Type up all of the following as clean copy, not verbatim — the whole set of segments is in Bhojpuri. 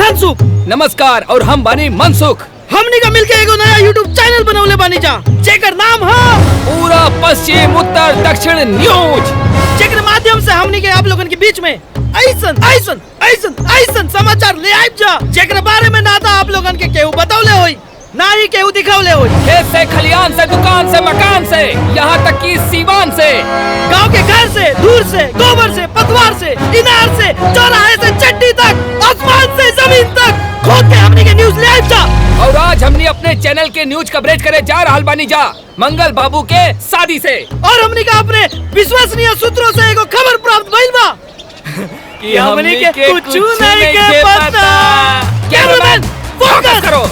धनसुख। नमस्कार और हम बानी मनसुख। हमनी का मिलके एगो नया यूट्यूब चैनल बनवले बानी जा, जेकर नाम है पूरा पश्चिम उत्तर दक्षिण न्यूज, जेकर माध्यम से हमनी के आप लोगन के बीच में ऐसन ऐसन ऐसन ऐसन समाचार ले आइब जा जेकर बारे में ना था आप लोगन के केहू बतावले होई, ना ही केहू दिखावले होई। खेत से, खलियान से, दुकान से, मकान से, यहाँ तक कि सीवान से, गांव के घर से, दूर से, गोबर से, पतवार से, इनार से, चौराहे से चट्टी तक, आसमान से जमीन तक खोद के हमनी के न्यूज ले आइब जा। और आज हमने अपने चैनल के न्यूज कवरेज करे जा रहल बानी जा मंगल बाबू के शादी से। और हमनी का अपने विश्वसनीय सूत्रों से एगो खबर प्राप्त भइल बा कि हमनी के कुछ नहीं के पता। कैमरामैन फोकस करो।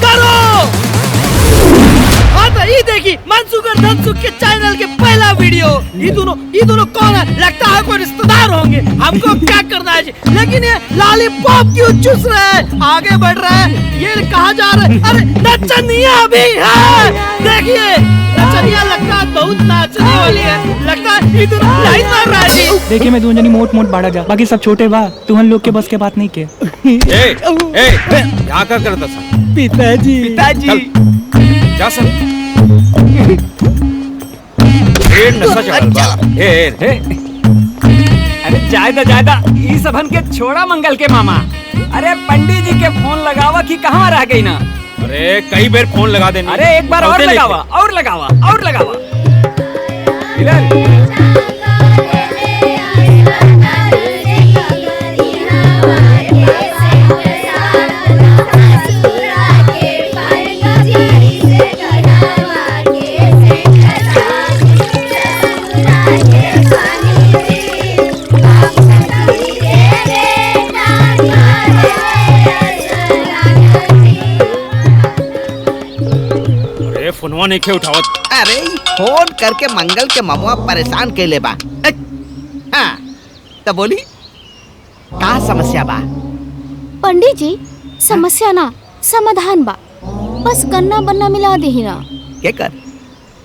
हाँ तो ये देखी मनसुख और धनसुख के चैनल के पहला वीडियो। ये दोनों कौन है? लगता है कोई रिश्तेदार होंगे। हमको क्या करना है जी? लेकिन ये लॉलीपॉप क्यों चूस रहा है? आगे बढ़ रहा है, ये कहाँ जा रहा है? अरे नचनिया भी है, देखिए नचनिया लगता है बहुत नाचने वाली है। लगता है ये दोनों लाइन मार रहा है जी। देखिए मैं दोनों जनी मोट बाड़ा जा, बाकी सब छोटे बा, तुहन लोग के बस के बात नहीं के। क्या करता था? पिताजी जा सन। नशा चढ़ल बा। अरे जायदा ई सबन के छोड़ा मंगल के मामा। अरे पंडित जी के फोन लगावा कि कहाँ रह गई ना। अरे कई बार फोन लगा देने। अरे एक बार और लगावा। फोनवा नहीं खे उठावत। अरे फोन करके मंगल के ममुआ परेशान के ले बा। हाँ तो बोली का समस्या बा? पंडित जी समस्या ना समाधान बा, बस गन्ना बन्ना मिला दे ही ना। के कर?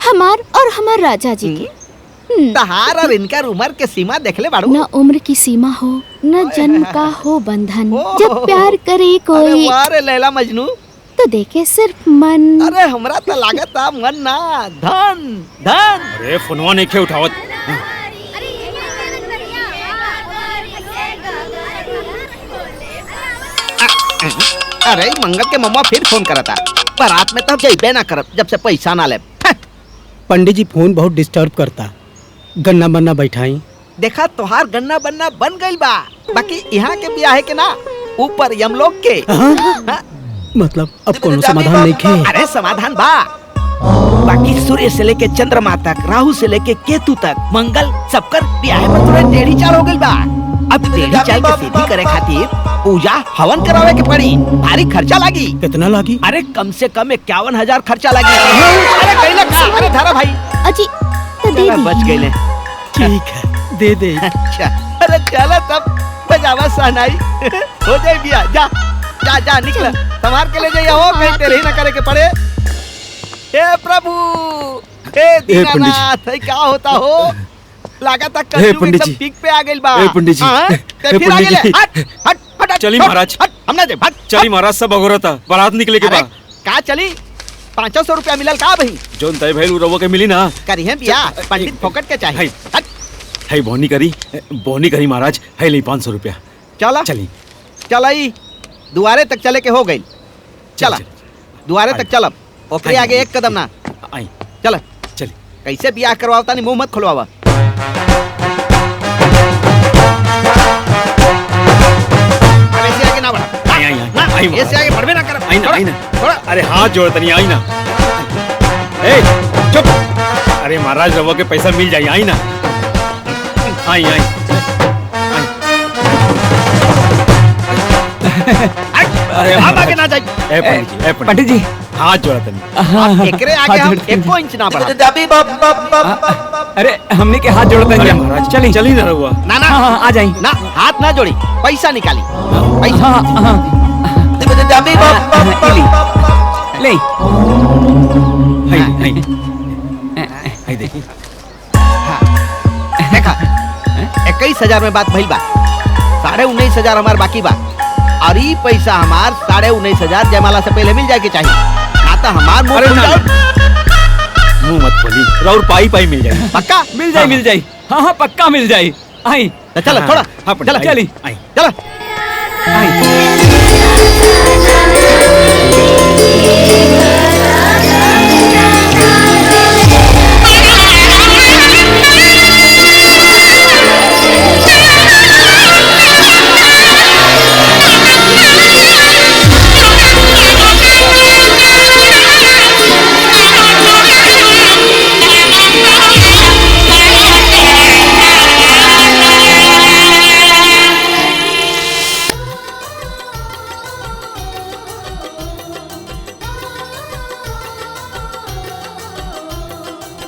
हमार और हमार राजा जी के। तहार और इनका उम्र के सीमा देखले बाड़ू? न उम्र की सीमा हो, न जन्म का हो बंधन। जब प्यार करे कोई अरे लैला मजनू तो देखे सिर्फ मन। अरे हमरा तो लागत मन ना धन धन। अरे फोनवा नहीं खे उठावत। अरे मंगल के मम्मा फिर फोन करता। बारात में तब जइबे ना करब जब से पैसा ना ले। पंडित जी फोन बहुत डिस्टर्ब करता, गन्ना बन्ना बैठाई। देखा तोहार गन्ना बन्ना बन गइल बा, बाकी यहाँ के ब्याह है के ना ऊपर यमलोक के। मतलब अब कोनो समाधान नहीं खे? अरे समाधान बा, बाकी सूर्य से लेके चंद्रमा तक, राहु से लेके केतु तक, मंगल सबकर ब्याह में थोड़ा टेढ़ी चाल हो गइल बा। अब टेढ़ी चाल के सीधी करे खातिर पूजा हवन करावे के पड़ी, भारी खर्चा लागी। कितना लागी? अरे कम से कम 51,000 खर्चा लागी। अरे कहीं खा, अरे धारा भाई अजी तो दे दी। बच गए। ठीक है दे दे। अच्छा अरे चलो तब बजावा सहनाई हो जाए बिया। जा जा जा निकल, संभाल के ले जाइए हो, कहीं तेरे ही ना करे के पड़े। हे प्रभु, हे दीनानाथ, क्या होता हो? लगा तक कलयुग एकदम पीक पे आ गइल बा। पंडित जी, फिर आ गेले। हट हट हट। चली महाराज, हमने दे भाग। चली महाराज, सब अगोरता बारात निकले के बाद। का चली? 500 रुपया मिलल का भाई? जोन तय भइल रवो के मिली ना। करी है बिया, पंडित फोकट के चाहिए। हट है बोनी करी महाराज, है ले 500 रुपया। चला चली चलाई, दुआरे तक चले के हो गई। चला दुआरे तक चलब, ओकरे आगे एक कदम ना। आई चल चली। कैसे ब्याह करवाता नहीं, मुंह मत खुलवावा। ऐसे आगे ना बढ़। आई ऐसे आगे बढ़बे ना कर। आई ना थोड़ा। अरे हाथ जोड़ता नहीं, आई ना। ए चुप। अरे महाराज रवो के पैसा मिल जाए, आई ना। आई अरे हम आगे ना जाइए। पंडित जी हाथ जोड़ता नहीं। एकरे आगे हम 1 इंच ना बढ़ा। अरे हमने के हाथ जोड़ता नहीं महाराज। चली ना रहुआ। ना ना आ जाई ना, हाथ ना जोड़ी, पैसा निकाली। पैसा ले। हाय देखी। देखा 21,000 में बात भइल बा। 19,500 हमार बाकी बा। और ये पैसा हमार 19,500 जयमाला से पहले मिल जाए के चाहिए, ना तो हमार मुंह अरे खुल ना, जाओ। मुंह मत खोली, राउर पाई पाई मिल जाए। पक्का मिल जाई हाँ हाँ पक्का मिल जाई। आई तो चलो हाँ, थोड़ा हाँ, पंडित, चलो आई, चली आई। चलो।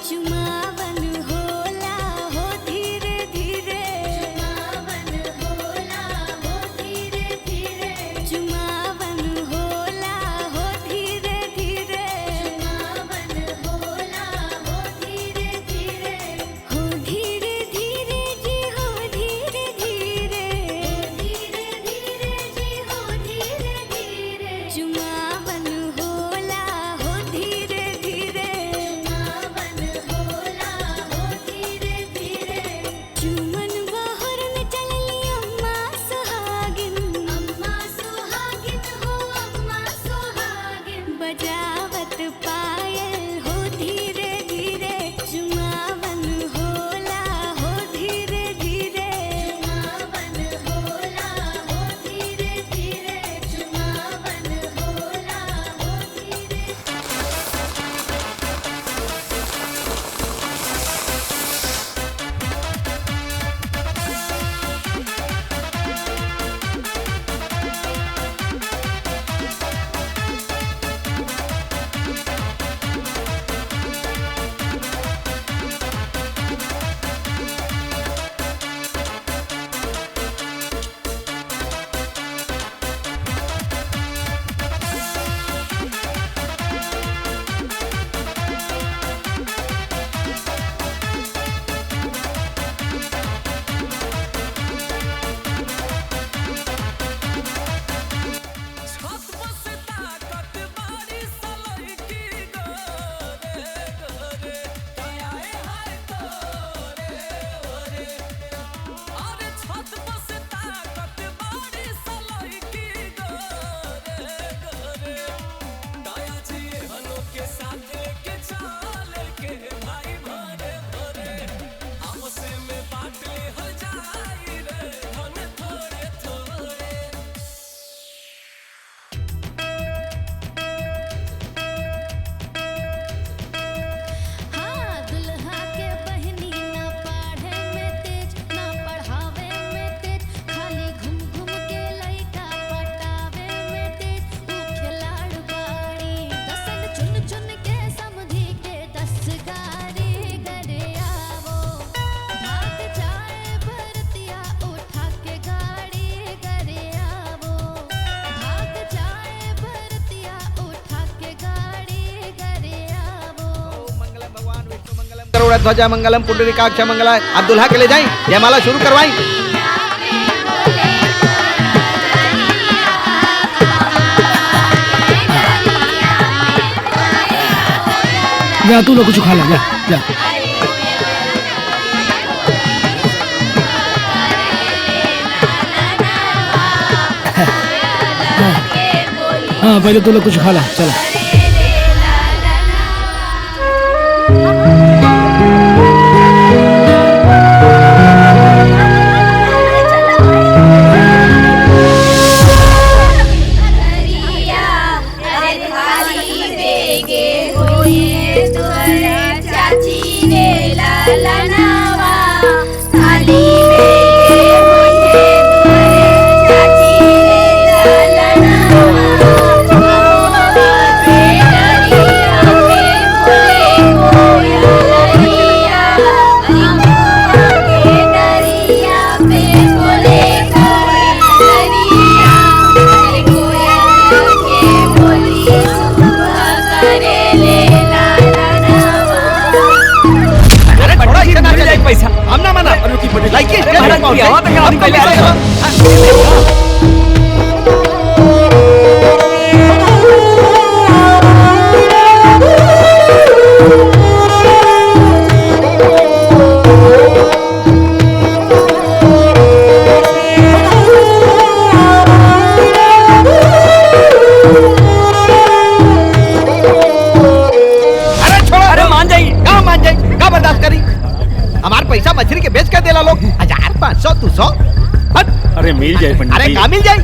चुमावन होला हो धीरे धीरे, चुमावन होला हो धीरे धीरे, चुमावन होला हो धीरे धीरे, चुमावन होला हो धीरे धीरे, हो धीरे धीरे जी हो धीरे धीरे, धीरे धीरे जी हो धीरे धीरे, चुमावन होला हो धीरे धीरे, चुमावन होला हो धीरे धीरे, चुमन बहर में चलली अम्मा सुहागिन हो अम्मा सुहागिन, बजावत पायल हो धीरे धीरे, चुमावन होला हो धीरे धीरे, चुमावन होला हो धीरे धीरे, चुमावन होला हो धीरे। हाँ दुल्हा के बहनी ना पढ़े में तेज ना पढ़ावे में तेज, खाली घूम घूम के लइका पटावे में तेज, ऊ खिलाड़ बाड़ी दसन चुन चुन के समझी के 10 गारी करे आवो, भाग जाए भरतिया उठा के गाड़ी करे आवो, भाग जाए भरतिया उठा के गाड़ी करे आवो। मंगलम भगवान विष्णु मंगलम करुणा ध्वजा मंगलम पुंडरीकाक्ष मंगलाय। आप दुल्हा के ले जाएं, जयमाला शुरू करवाएं। जा तू लोग कुछ खा ला, जा जा। हाँ पहले तू लोग कुछ खा ला, चला। चाची ने लाला नावा लाइक अरे, भारत की हवा तो खराब कर ले। बर्दाश्त करी? हमार पैसा मछली के बेच कर देला लोग 1500 200। हट। अरे मिल जाए पंडित अरे जी। का मिल जाए?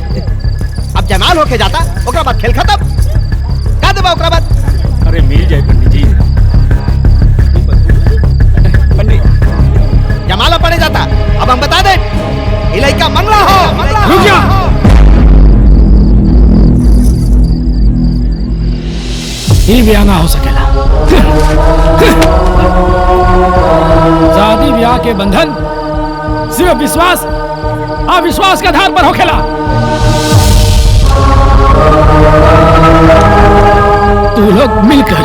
अब जमाल होके जाता ओकरा बाद खेल खत्म। का देबा ओकरा बाद? अरे मिल जाए पंडित जी। जमाला पड़े जाता। अब हम बता दे इलाई का मंगला हो। रुक जा। ये ब्याह ना हो सकेला। शादी ब्याह के बंधन सिर्फ विश्वास अविश्वास के आधार पर होखेला। तू लोग मिलकर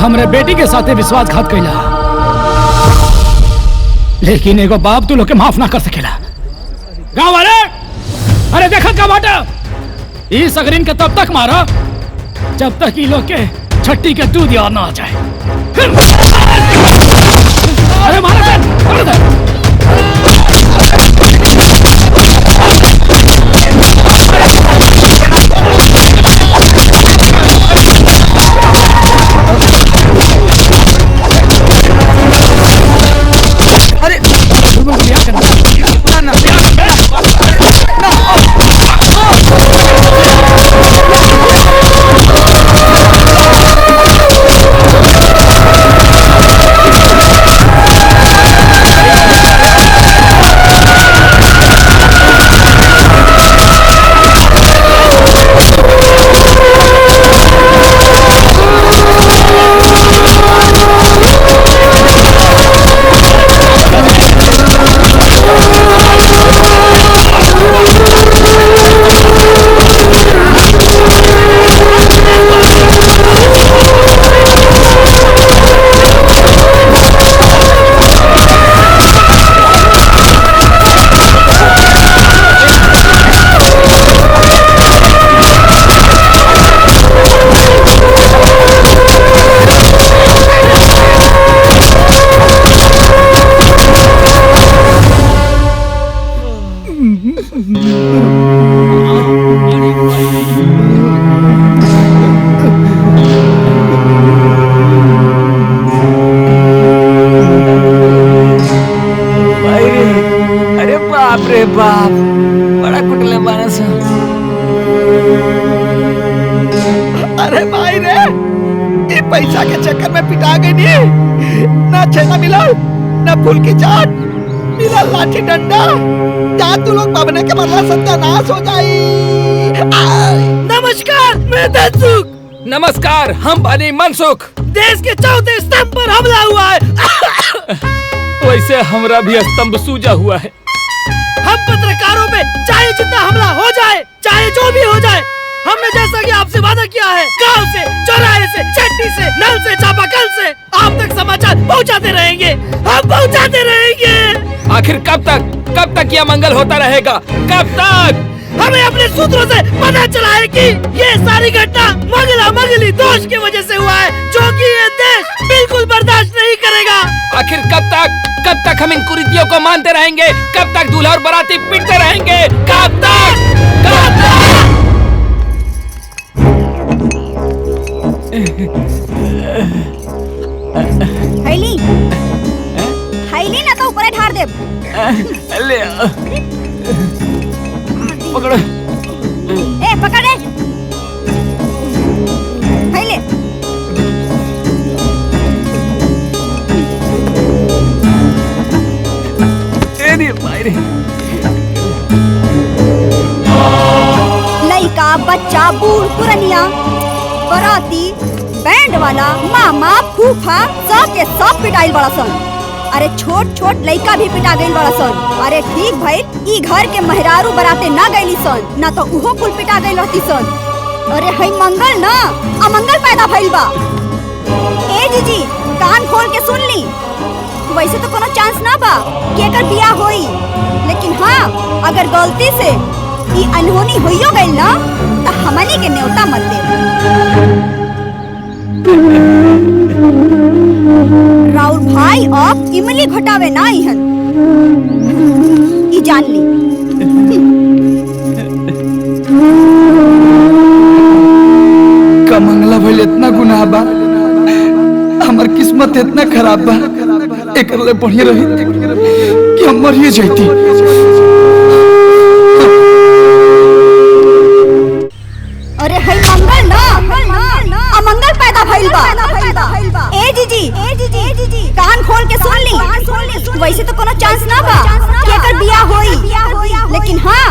हमरे बेटी के साथे विश्वासघात कैला, लेकिन एगो बाप तू लोग के माफ ना कर सकेला। गाँव वाले अरे देखा का बाटा ई सगरीन के तब तक मारा जब तक ई लोग के छट्टी के दूध याद ना आ जाए। अरे मारा दे। अरे बाप बड़ा कुटले बारस। अरे भाई रे ये पैसा के चक्कर में पिटा गई नहीं। ना छेना मिला ना फूल की चाट मिला लाठी डंडा। जा तू लोग बबने के मरला सत्यानाश हो जाई। नमस्कार मैं धनसुख। नमस्कार हम बनी मनसुख। देश के चौथे स्तंभ पर हमला हुआ है। वैसे हमरा भी स्तंभ सूजा हुआ है। हम पत्रकारों पे चाहे जितना हमला हो जाए, चाहे जो भी हो जाए, हमने जैसा कि आपसे वादा किया है गांव से, चौराहे से, चट्टी से, नल से, चापाकल से आप तक समाचार पहुंचाते रहेंगे। हम पहुंचाते रहेंगे। आखिर कब तक यह मंगल होता रहेगा? कब तक? हमें अपने सूत्रों से पता चला है कि ये सारी घटना मंगली दोष की वजह से हुआ है, जो कि ये देश बिल्कुल बर्दाश्त नहीं करेगा। आखिर कब तक हम इन कुरीतियों को मानते रहेंगे? कब तक दूल्हा और बाराती पिटते रहेंगे? कब तक? हैली ना तो ऊपर ढार दे। ले पकड़। ए पकड़ ले। हैले तेरी मायरे। लइका बच्चा बूढ़ पुरनिया बराती बैंड वाला मामा फूफा सब के सब पिटाइल बड़ा सन। अरे छोट छोट लइका भी पिटा गइल बड़ा सन। अरे ठीक भइल ई घर के मेहरारू बराते ना गइली सन, ना तो उहो कुल पिटा गइल रहती सन। अरे हई मंगल ना अमंगल पैदा भइल बा। ए जीजी कान खोल के सुन ली। वैसे तो कोनो चांस ना बा कि एकर बियाह होई, लेकिन हाँ अगर गलती से ई अनहोनी होइयो गइल ना तो हमनी के न्योता मत दे। राउर भाई अब इमली घटावे ना इहन ई जान ली। का मंगला भइल इतना गुनाह बा किस्मत इतना खराब बा, एक ले बढ़िया रही कि हम मरिए जाती। अरे है मंगल ना अमंगल पैदा भइल बा। ए जीजी कान खोल के सुन ली। वैसे तो कोनो चांस ना बा कि एकर बियाह होई, लेकिन हाँ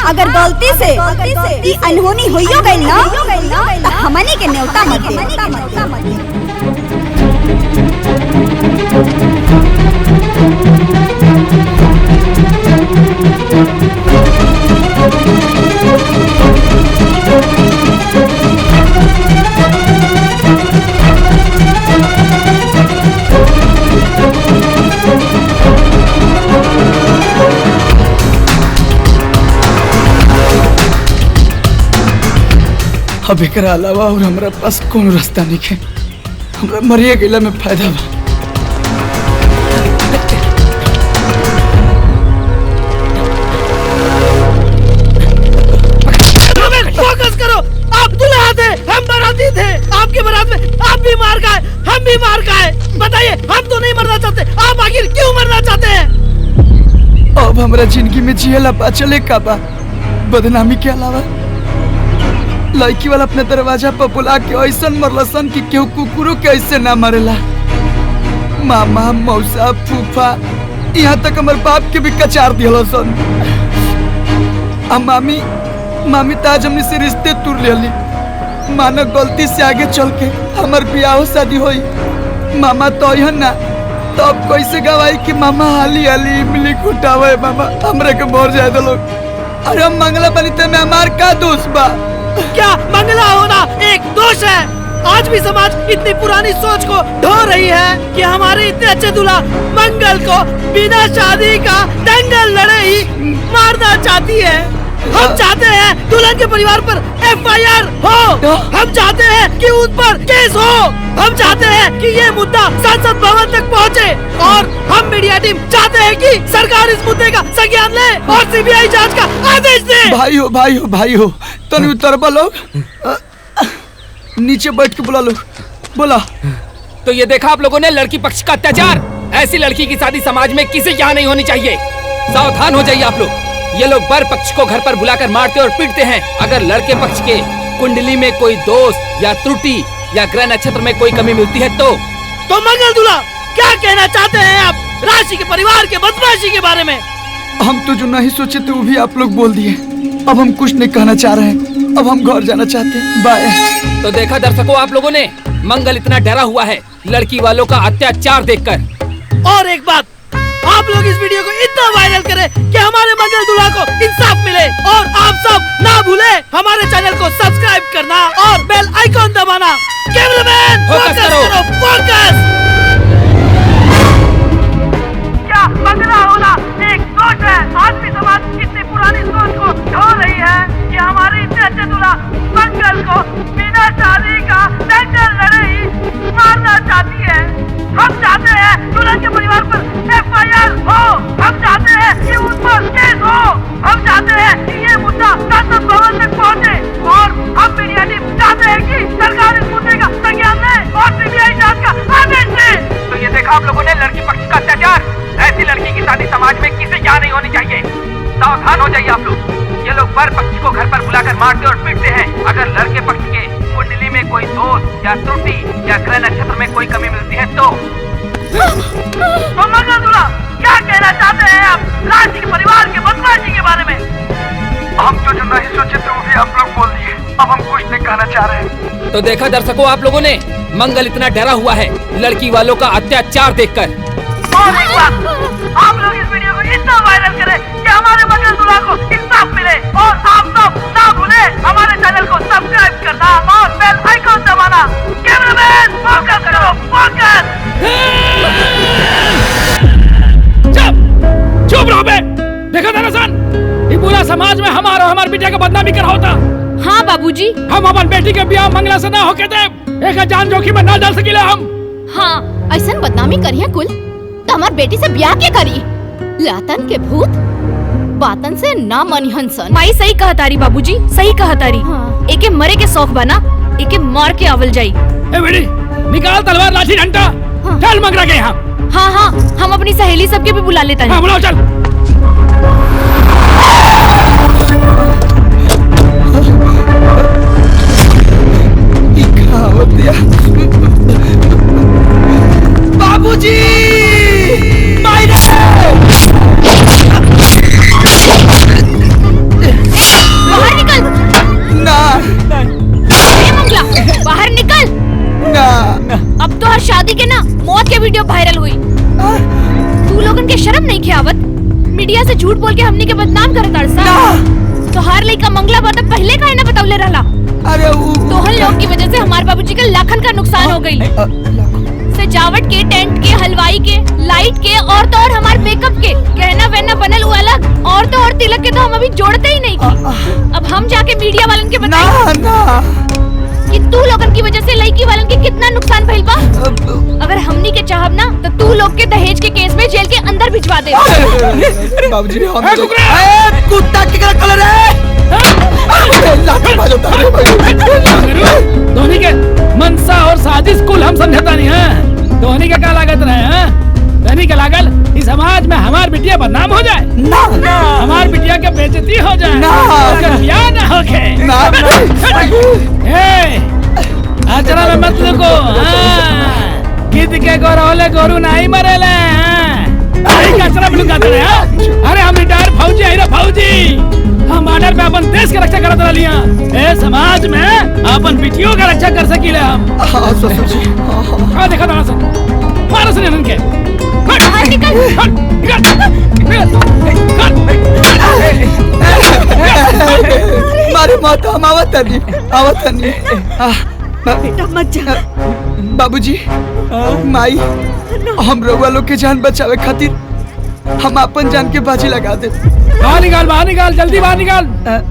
अगर गलती से ई अनहोनी होइयो गइल ना त हमनी के न्योता मत दे। अब एकरा अलावा और हमरा पास कोनो रास्ता नहीं है। हमरा मरिए गेला में फायदा बा। फोकस करो, आप दुल्हा थे, हम बाराती थे। आपके बारात में आप भी मार खाए, हम भी मार खाए। बताइए, हम तो नहीं मरना चाहते, आप आखिर क्यों मरना चाहते हैं? अब हमरा जिंदगी में जियला बाचले का बा, बदनामी के अलावा। लड़की वाला अपने दरवाजा पर बुला के ऐसा मरलसन कि केहू कुकुरों के ऐसे ना मरेला। मामा, मौसा, फूफा, यहाँ तक हमारे बाप के भी कचार दिहलसन। मामी तो आज हमने से रिश्ते तुर लेली। माना गलती से आगे चल के हमार ब्याह शादी होई, मामा तो यह ना तब कैसे गवाई कि मामा हाली हाली मिली घुटावे। मामा हमरे के मर जाए दो लोग। अरे हम मंगला बनिते में हमार का दोष बा? क्या मंगला होना एक दोष है? आज भी समाज इतनी पुरानी सोच को ढो रही है कि हमारे इतने अच्छे दूल्हा मंगल को बिना शादी का दंगल लड़े ही मारना चाहती है। हम चाहते हैं दुल्हन के परिवार पर FIR हो, हम चाहते हैं कि उस पर केस हो, हम चाहते हैं कि ये मुद्दा संसद भवन तक पहुंचे, और हम मीडिया टीम चाहते हैं कि सरकार इस मुद्दे का संज्ञान ले और CBI जांच का आदेश दे। भाई हो तनी उतर बोलो, नीचे बैठ के बुला लो, बोला। तो ये देखा आप लोगों ने लड़की पक्ष का अत्याचार। ऐसी लड़की की शादी समाज में किसी यहाँ नहीं होनी चाहिए। सावधान हो जाइए आप लोग। ये लोग वर पक्ष को घर पर बुलाकर मारते और पीटते हैं। अगर लड़के पक्ष के कुंडली में कोई दोष या त्रुटि या ग्रह नक्षत्र में कोई कमी मिलती है तो मंगल दूल्हा क्या कहना चाहते हैं आप राशि के परिवार के बदमाशी के बारे में? हम तो जो नहीं सोचे थे वो भी आप लोग बोल दिए। अब हम कुछ नहीं कहना चाह रहे हैं, अब हम घर जाना चाहते हैं। बाय। तो देखा दर्शकों, आप लोगों ने मंगल इतना डरा हुआ है लड़की वालों का अत्याचार देखकर। और एक बात, आप लोग इस वीडियो को इतना वायरल करें कि हमारे मंगल दूल्हा को इंसाफ मिले, और आप सब ना भूले हमारे चैनल को सब्सक्राइब करना और बेल आइकॉन दबाना। कैमरामैन फोकस करो, फोकस। क्या मंगला होना एक दोष है? आज भी समाज इतनी पुरानी सोच को ढो रही है कि हमारे इतने अच्छे दूल्हा मंगल को बिना शादी का दंगल लड़े ही मारना चाहती है। हम चाहते हैं दुल्हन के परिवार पर FIR हो, हम चाहते हैं कि उस पर केस हो, हम चाहते हैं कि ये मुद्दा संसद भवन तक पहुंचे, और हम मीडिया टीम चाहते हैं कि सरकार इस मुद्दे का संज्ञान ले और CBI जांच का आदेश दे। तो ये देखा आप लोगों ने लड़की पक्ष का अत्याचार। ऐसी लड़की की शादी समाज में किसी यहाँ नहीं होनी चाहिए। सावधान हो जाइए आप लोग। ये लोग वर पक्ष को घर पर बुलाकर मारते और पीटते हैं। अगर लड़के पक्ष के कुंडली में कोई दोष या त्रुटि या ग्रह नक्षत्र में कोई कमी मिलती है तो मंगल दूल्हा क्या कहना चाहते हैं आप राशि के परिवार के बदमाशी के बारे में? हम तो जो नहीं सोचे थे वो भी आप लोग बोल दिए। अब हम कुछ नहीं कहना चाह रहे हैं। तो देखा दर्शकों, आप लोगों ने मंगल इतना डरा हुआ है लड़की वालों का अत्याचार देखकर। और एक बात, आप लोग इस वीडियो को इतना वायरल करें कि हमारे मंगल दूल्हा को इंसाफ मिले, और आप सब ना भूले हमारे चैनल को सब्सक्राइब करना और बेल आइकॉन दबाना। कैमरामैन फोकस करो, फोकस। चुप रहो बे। देखा था ना सन, ये पूरा समाज में हमारा हमारे बेटा का बदनामी कर होता। हाँ बाबूजी, हम अपन बेटी के ब्याह मंगला से ना होके थे, एक जान जोखिम में ना डाल सकिले हम। हाँ ऐसा बदनामी करिए कुल तो हमार बेटी से ब्याह के करी। लातन के भूत बातन से ना मनिहन सन। माई सही कहतारी बाबूजी, सही कहतारी। हाँ। एके मरे के शौक बना, एके मार के आवल जाई। ए बेटी निकाल तलवार लाठी डंडा। हाँ। चल मंगरा के यहाँ। हाँ हाँ, हम अपनी सहेली सबके भी बुला लेता हाँ है। बुलाओ चल। बाबूजी बाहर निकल। ना मंगला बाहर निकल। ना अब तो हर शादी के ना मौत के वीडियो वायरल हुई। तू लोगन के शर्म नहीं खियावत? मीडिया से झूठ बोल के हमनी के बदनाम करत अड़सा। तो हर लइका मंगला बात पहले काहे ना बतौले रहला? अरे तोहन लोग की वजह से हमारे बाबूजी के लाखन का नुकसान हो गई। सजावट के, टेंट के, हलवाई के, लाइट के और तो और हमारे मेकअप के, गहना वहना बनल हुआ अलग और तो और तिलक के तो हम अभी जोड़ते ही नहीं की। अब हम जाके मीडिया वालन के बताएं कि तू लोगन की वजह से लड़की वालन के कितना नुकसान भइल बा। अगर हमनी के चाहब ना तो तू लोग के दहेज के केस में जेल के अंदर भिजवा दे। बाबूजी कुत्ता के कलर है। धोनी के मनसा और साजिश कुल हम समझता नहीं है। धोनी का क्या लागत रहे हैं? धोनी के लागल इस समाज में हमार बिटिया बदनाम हो जाए, हमार बिटिया के बेइज्जती हो जाए, ब्याह न होके। अचरा में मत लुको। गीत के गोरौले गोरू नहीं मरेले। कचरा में लुका दे। अरे हम रिटायर फौजी है रे फौजी। हम ऑर्डर पे अपन देश के रक्षा करत रहिया। ए समाज में अपन बिटियों का रक्षा कर सकीले हम। हां ससुर जी। हां देखा ना सब। मारो सुन इनके। बाहर निकल। मारे मत हम आवत नहीं। बेटा मत जा। बाबूजी माई हम रउआ लोग के जान बचावे खातिर हम अपन जान के बाजी लगा दे। बाहर निकाल जल्दी बाहर निकाल।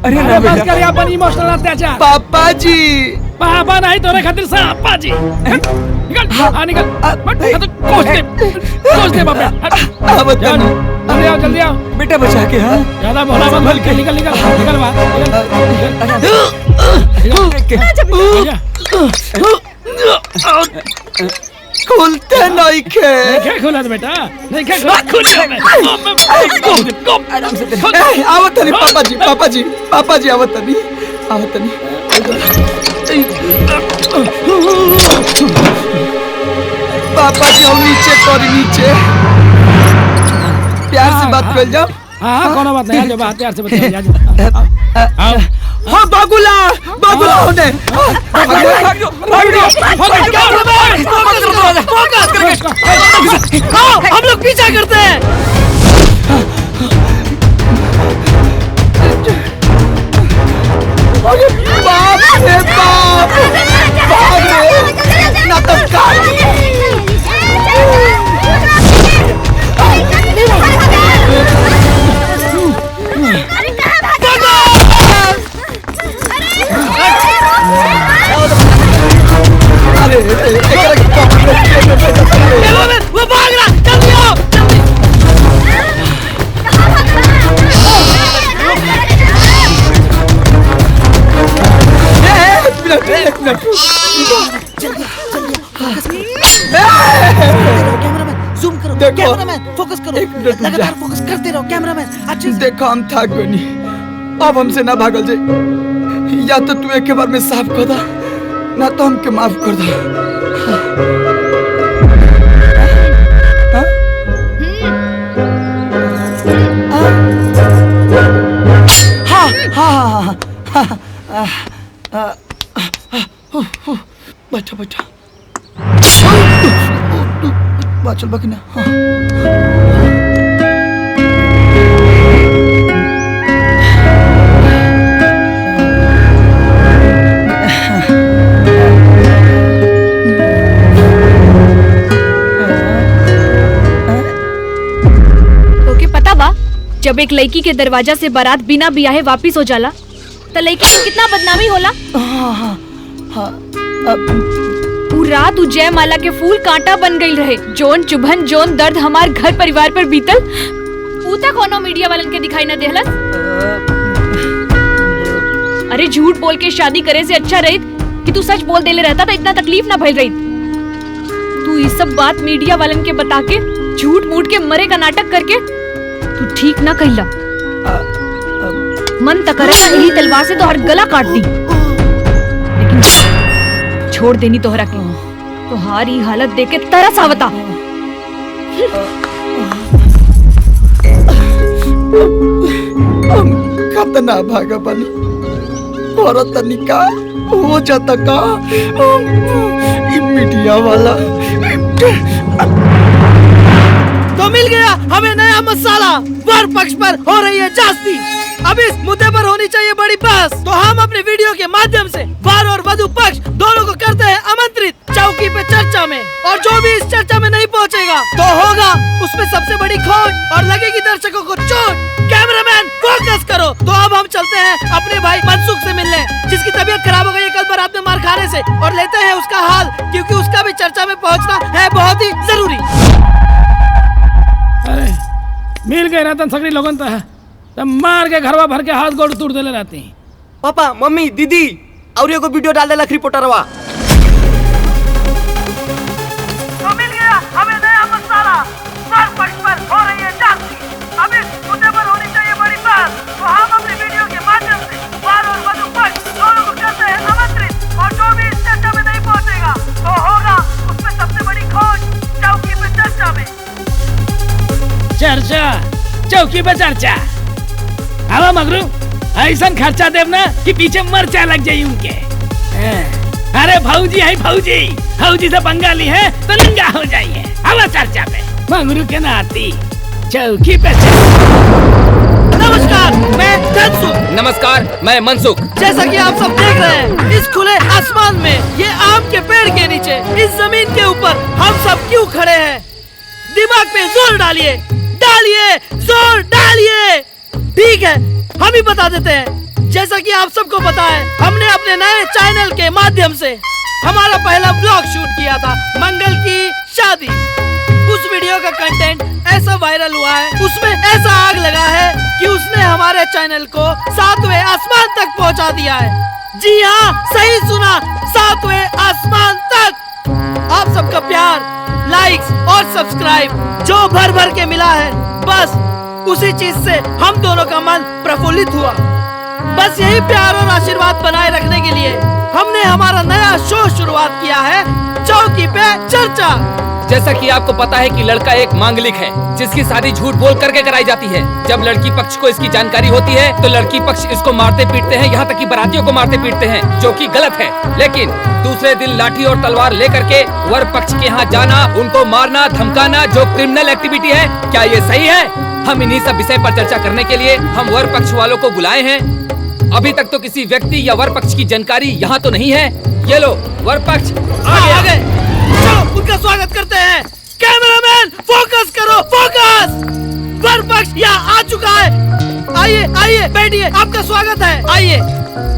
अरे बस कर अपन इमोशनल अत्याचार। पापा जी पापा नहीं तोरे खातिर सापा जी। निकल निकल कोच दे बाबा। जल्दी आओ बेटा बचा के। हाँ ज्यादा बोला मत। निकल खुलते नहीं क्या खुला बेटा? नहीं क्या आवत नहीं पापा जी आवत नहीं। पापा जी हम नीचे प्यार से बात कर जाओ। हाँ कोनो बात नहीं, जो बात प्यार से बताओ। आओ हाँ बागुला होने। हम लोग पीछा करते हैं। बाप रे बाप ना तो वो भाग रहा। जल्दी आओ कैमरामैन जूम करो। कैमरामैन फोकस करो। लगातार फोकस करते रहो कैमरामैन। अच्छे से देखो हम थक गए। अब हमसे ना भागल जाए। या तो तू एक बार में साफ कर दा ना तो हमके माफ कर दो। बैठा चल बाकी ना। जब एक लड़की के दरवाजा से बारात बिना बियाहे वापिस हो जाला तो लड़की को कितना बदनामी होला। उ रात उ जयमाला के फूल कांटा बन गई रहे। जोन चुभन जोन दर्द हमार घर परिवार पर बीतल उ तक कोनो मीडिया वालन के दिखाई न देहलस। अरे झूठ बोल के शादी करे से अच्छा रहित कि तू सच बोल देले रहता तो इतना तकलीफ ना भइल रही। तू इस सब बात मीडिया वालन के बता के झूठ मूठ के मरे का नाटक करके तू ठीक ना कहिला। मन तक करे यही तलवार से तोहर गला काट दी, लेकिन छोड़ देनी तोहरा के। तोहारी हालत देख के तरस आवता। हम कतना भागा बनी और तनिका हो जाता का मीडिया वाला। तो मिल गया हमें नया मसाला। वर पक्ष पर हो रही है जास्ती। अब इस मुद्दे पर होनी चाहिए बड़ी बहस। तो हम अपने वीडियो के माध्यम से वर और वधु पक्ष दोनों को करते हैं आमंत्रित चौकी पे चर्चा में। और जो भी इस चर्चा में नहीं पहुंचेगा तो होगा उसमें सबसे बड़ी खोट और लगेगी दर्शकों को चोट। कैमरामैन फोकस करो। तो अब हम चलते हैं अपने भाई मनसुख से मिलने, जिसकी तबीयत खराब हो गई है कल बारात में मार खाने से, और लेते हैं उसका हाल, क्योंकि उसका भी चर्चा में पहुंचना है बहुत ही जरूरी। अरे मिल गए रतन सकरी लोगन तो मार के घरवा भर के हाथ गोड़ तोड़ देले रहती। पापा मम्मी दीदी और एगो वीडियो डाल देलक रिपोर्टरवा। तो मिल गया हमें नया मसाला। वर पक्ष पर हो रही है जास्ती। अब इस मुद्दे पर होनी चाहिए बड़ी बात। तो हम अपने वीडियो के माध्यम से वर और वधु पक्ष दोनों को करते हैं आमंत्रित। और जो भी इस चर्चा में नहीं पहुंचेगा तो होगा उसमें सबसे बड़ी खोज चौकी पे चर्चा में। चर्चा चौकी पे चर्चा। हवा मगरू ऐसा खर्चा देव ना कि पीछे मरचा लग जाये उनके। अरे भौजी है भौजी, भौजी से बंगाली है तो नंगा हो जाइए। हवा चर्चा पे मगरू के नाती चौकी पे। नमस्कार, मैं धनसुख। नमस्कार, मैं मनसुख। जैसा कि आप सब देख रहे हैं इस खुले आसमान में, ये आम के पेड़ के नीचे, इस जमीन के ऊपर हम सब क्यों खड़े हैं? दिमाग पे जोर डालिए, डालिए, जोर डालिए। ठीक है, हम ही बता देते हैं। जैसा कि आप सबको पता है, हमने अपने नए चैनल के माध्यम से हमारा पहला ब्लॉग शूट किया था, मंगल की शादी। उस वीडियो का कंटेंट ऐसा वायरल हुआ है, उसमें ऐसा आग लगा है कि उसने हमारे चैनल को 7वें आसमान तक पहुंचा दिया है। जी हाँ, सही सुना, 7वें आसमान तक। आप सबका प्यार, लाइक्स और सब्सक्राइब जो भर भर के मिला है, बस उसी चीज से हम दोनों का मन प्रफुल्लित हुआ। बस यही प्यार और आशीर्वाद बनाए रखने के लिए हमने हमारा नया शो शुरुआत किया है, चौकी पे चर्चा। जैसा कि आपको पता है कि लड़का एक मांगलिक है जिसकी शादी झूठ बोल करके कराई जाती है। जब लड़की पक्ष को इसकी जानकारी होती है तो लड़की पक्ष इसको मारते पीटते हैं, यहाँ तक कि बारातियों को मारते पीटते हैं, जो कि गलत है। लेकिन दूसरे दिन लाठी और तलवार लेकर के वर पक्ष के यहाँ जाना, उनको मारना, धमकाना, जो क्रिमिनल एक्टिविटी है, क्या ये सही है? हम इन्हीं सब विषय पर चर्चा करने के लिए हम वर पक्ष वालों को बुलाए हैं। अभी तक तो किसी व्यक्ति या वर पक्ष की जानकारी यहाँ तो नहीं है। ये लो, वर पक्ष आ गए। चलो उनका स्वागत करते हैं। कैमरामैन फोकस करो, फोकस। वर पक्ष यहाँ आ चुका है। आइए आइए बैठिए, आपका स्वागत है। आइए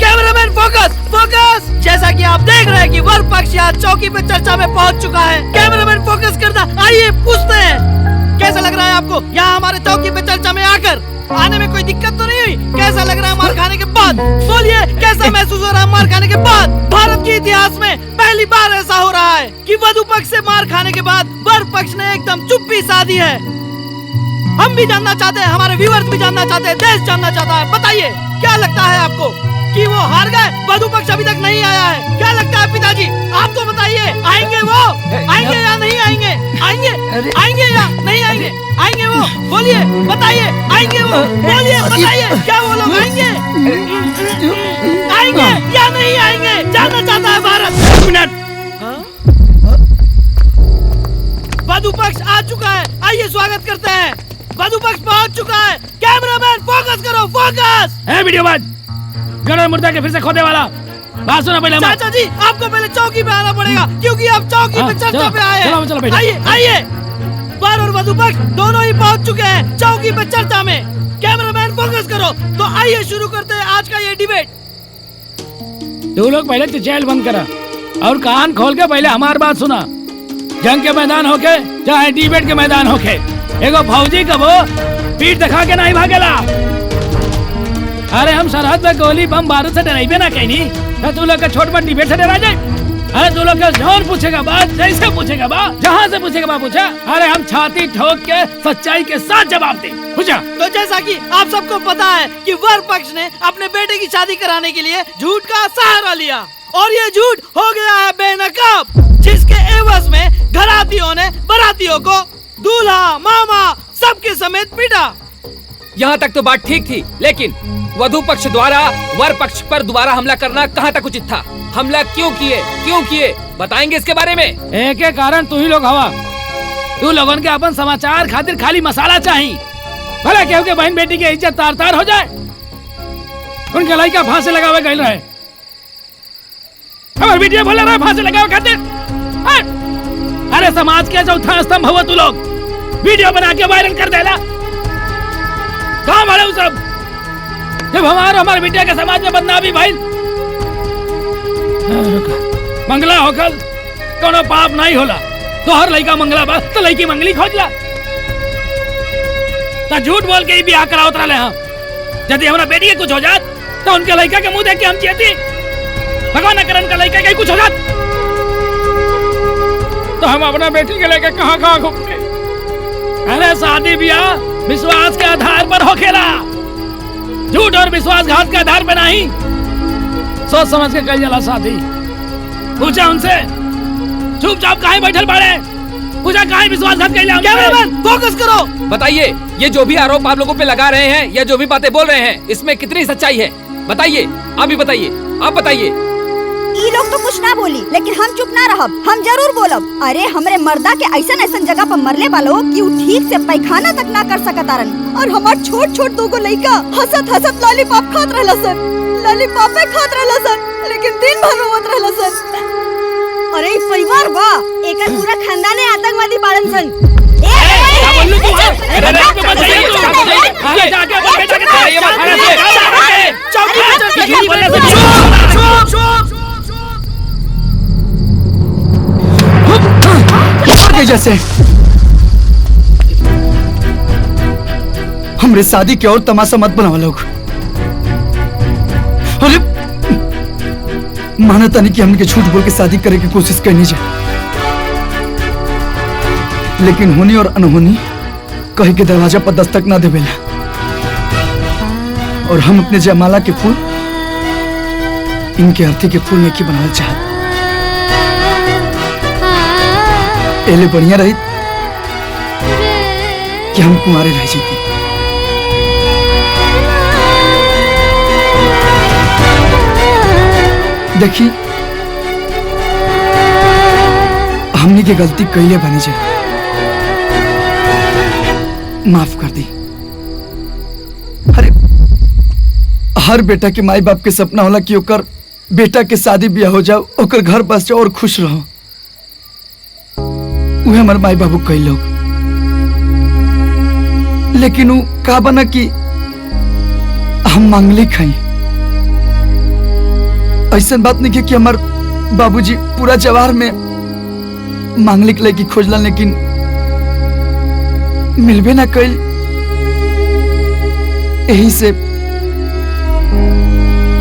कैमरामैन फोकस, फोकस। जैसा कि आप देख रहे हैं कि वर पक्ष यहाँ चौकी पे चर्चा में पहुँच चुका है। कैमरामैन फोकस करना। आइए पूछते हैं, कैसा लग रहा है आपको यहाँ हमारे चौकी पे चर्चा में आकर? आने में कोई दिक्कत तो नहीं हुई? कैसा लग रहा है मार खाने के बाद? बोलिए, कैसा महसूस हो रहा है मार खाने के बाद? भारत के इतिहास में पहली बार ऐसा हो रहा है कि वधु पक्ष से मार खाने के बाद वर पक्ष ने एकदम चुप्पी साधी है। हम भी जानना चाहते हैं, हमारे व्यूअर्स भी जानना चाहते हैं, देश जानना चाहता है। बताइए, क्या लगता है आपको कि वो हार गए? वधु पक्ष अभी तक नहीं आया है। क्या लगता है पिताजी? आप तो बताइए, आएंगे वो? आएंगे या नहीं आएंगे? आएंगे, आएंगे या नहीं आएंगे? आएंगे वो? बोलिए, बताइए, आएंगे वो? बोलिए, बताइए, क्या वो लोग आएंगे? आएंगे या नहीं आएंगे? जानना चाहता है भारत। मिनट। वधु पक्ष आ चुका है, आइए स्वागत करते हैं। वधु पक्ष पहुंच चुका है। कैमरामैन फोकस करो, फोकस। है वीडियो बाज गड़ा मुर्दा के फिर से खोदे वाला। बात सुना पहले। चाचा जी, आपको पहले चौकी पे आना पड़ेगा, क्योंकि आप चौकी पे चर्चा पे आए हैं। आइए आइए, वर और वधु पक्ष दोनों ही पहुंच चुके हैं चौकी पे चर्चा में। कैमरामैन फोकस करो। तो आइए शुरू करते हैं आज का ये डिबेट। तू लोग पहले चैनल बंद करा और कान खोल के पहले हमारी बात सुना। जंग के मैदान होके चाहे डिबेट के मैदान होके, एगो फौजी का वो पीठ दिखा के नहीं भागेला। अरे हम सरहद पे गोली बम बारूद से डराइबे ना कहीं, तो तू लोग का छोट मोट डिबेट से डरा जाए। अरे तू लोग जौन पूछेगा बात जैसे पूछेगा बात जहाँ से पूछेगा बात पूछा। अरे हम छाती ठोक के सच्चाई के साथ जवाब दे पूछा। तो जैसा कि आप सबको पता है कि वर पक्ष ने अपने बेटे की शादी कराने के लिए झूठ का सहारा लिया और ये झूठ हो गया है बेनकाब, जिसके एवज में घरातियों ने बारातियों को दूल्हा मामा सबके समेत पीटा। यहाँ तक तो बात ठीक थी, लेकिन वधु पक्ष द्वारा वर पक्ष पर दोबारा हमला करना कहाँ तक उचित था? हमला क्यों किए बताएंगे इसके बारे में? एक एक कारण तू ही लोग हवा। तू लोगों के अपन समाचार खातिर खाली मसाला चाहिए। भला केहू के बहन बेटी की इज्जत तार तार हो जाए। उनके लड़का फांसी लगावे गए रहे, हमारे वीडियो बोला रहा फांसी लगावे खातिर। अरे समाज के चौथा स्तंभ हुआ तू लोग, वीडियो बना के वायरल कर देला। कहाँ मारे सब? जब हमारे बिटिया के समाज में बदनामी भाई मंगला होकर कोनो पाप नहीं होला। तो हर लड़का मंगला बा तो लड़की मंगली खोजला। तो झूठ बोल के ही ब्याह करावत रहे हम। यदि हमारा बेटी के कुछ हो जात तो उनके लड़का के मुंह देख के हम चेती भगवान न करे का लड़का के कुछ हो जात तो हम अपना बेटी के लेके कहाँ घूमते। अरे शादी ब्याह विश्वास के आधार पर होखेला, झूठ और विश्वासघात के आधार पर नहीं। सोच समझ के कल जला शादी। पूछा उनसे चुपचाप काहे बैठल बाड़े? पूछा काहे विश्वासघात कइला? कैमरामैन फोकस करो। बताइए, ये जो भी आरोप आप लोगों पे लगा रहे हैं या जो भी बातें बोल रहे हैं, इसमें कितनी सच्चाई है? बताइए, आप ही बताइए, आप बताइए। ई लोग तो कुछ ना बोली, लेकिन हम चुप ना रहब, हम जरूर बोलब। अरे हमरे मर्दा के ऐसन ऐसन जगह पर मरले वालो कि उ ठीक से पैखाना तक ना कर सकतारन, और हमार छोट छोट दोगो लइका हंसत हंसत लॉलीपॉप खात रहला सन, लॉलीपॉप खात रहला सन, लेकिन दिन भर रोवत रहला सन। अरे ई परिवार बा, एकर पूरा खानदान आतंकवादी बाड़न सन। क्या बोल लू तू? अरे रात में बताइए तू। अरे जाके अपन बेटा के तारिये मत खड़े से। चुप बोलने से चुप। जैसे हमरे शादी के और तमाशा मत बनावा लोग। अरे मानता नहीं कि हमने झूठ बोल के शादी करने की कोशिश करनी चाहिए, लेकिन होनी और अनहोनी कहीं के दरवाजा पर दस्तक ना देवेला। और हम अपने जयमाला के फूल इनके अर्थी के फूल में की बनाना चाहते। पहले बढ़िया रही कि हम कुंवारे रह जाते। देखी हमने की गलती कैले बनी जाए, माफ कर दी। अरे हर बेटा के माई बाप के सपना होला कि ओकर बेटा के शादी ब्याह हो जाओ, ओकर घर बस जाओ और खुश रहो। वह हमारे माई बाबू कई लोग, लेकिन वो का बना कि हम मांगलिक हैं। ऐसा बात नहीं कि हमार बाबूजी पूरा जवार में मांगलिक लड़की खोजलन, लेकिन मिलबे ना कल। यही से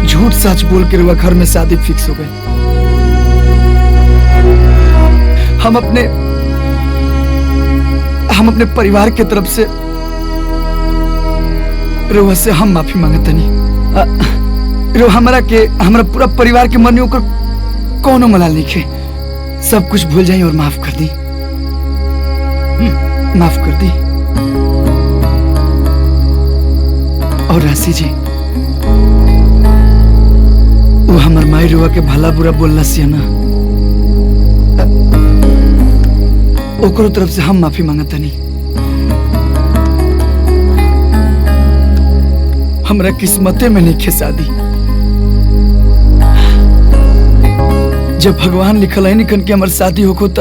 झूठ सच बोल के रुआ घर में शादी फिक्स हो गई। हम अपने परिवार के तरफ से रुआ से हम माफी मांगते नहीं। हमारा पूरा परिवार के मन में होकर कौनो मलाल नहीं खे। सब कुछ भूल जाइए और माफ कर दी, माफ कर दी। और राशि जी, वो हमार माई रुआ के भला बुरा बोलना सिया ना, ओकरो तरफ से हम माफी मांगता नहीं। हमरा किस्मते में नहीं खे शादी। जब भगवान लिखल है निकन के हमार शादी होको त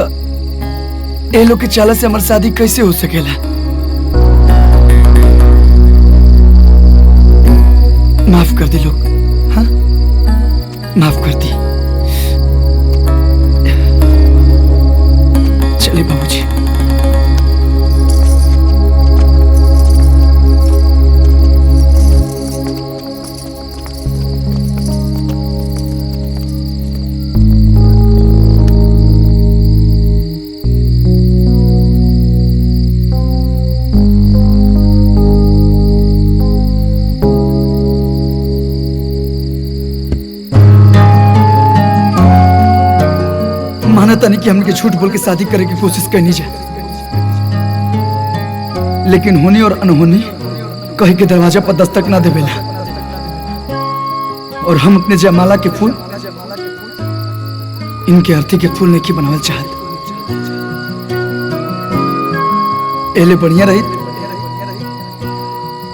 ए लोग के चाला से हमार शादी कैसे हो सकेला? माफ कर दी लोग, हाँ माफ कर दी। चले बाबूजी। जानता नहीं कि हमने के झूठ बोल के शादी करे की कोशिश करनी जाए, लेकिन होनी और अनहोनी कहीं के दरवाजा पर दस्तक ना देवेला। और हम अपने जयमाला के फूल इनके अर्थी के फूल नहीं बनावल चाहत। एले बढ़िया रही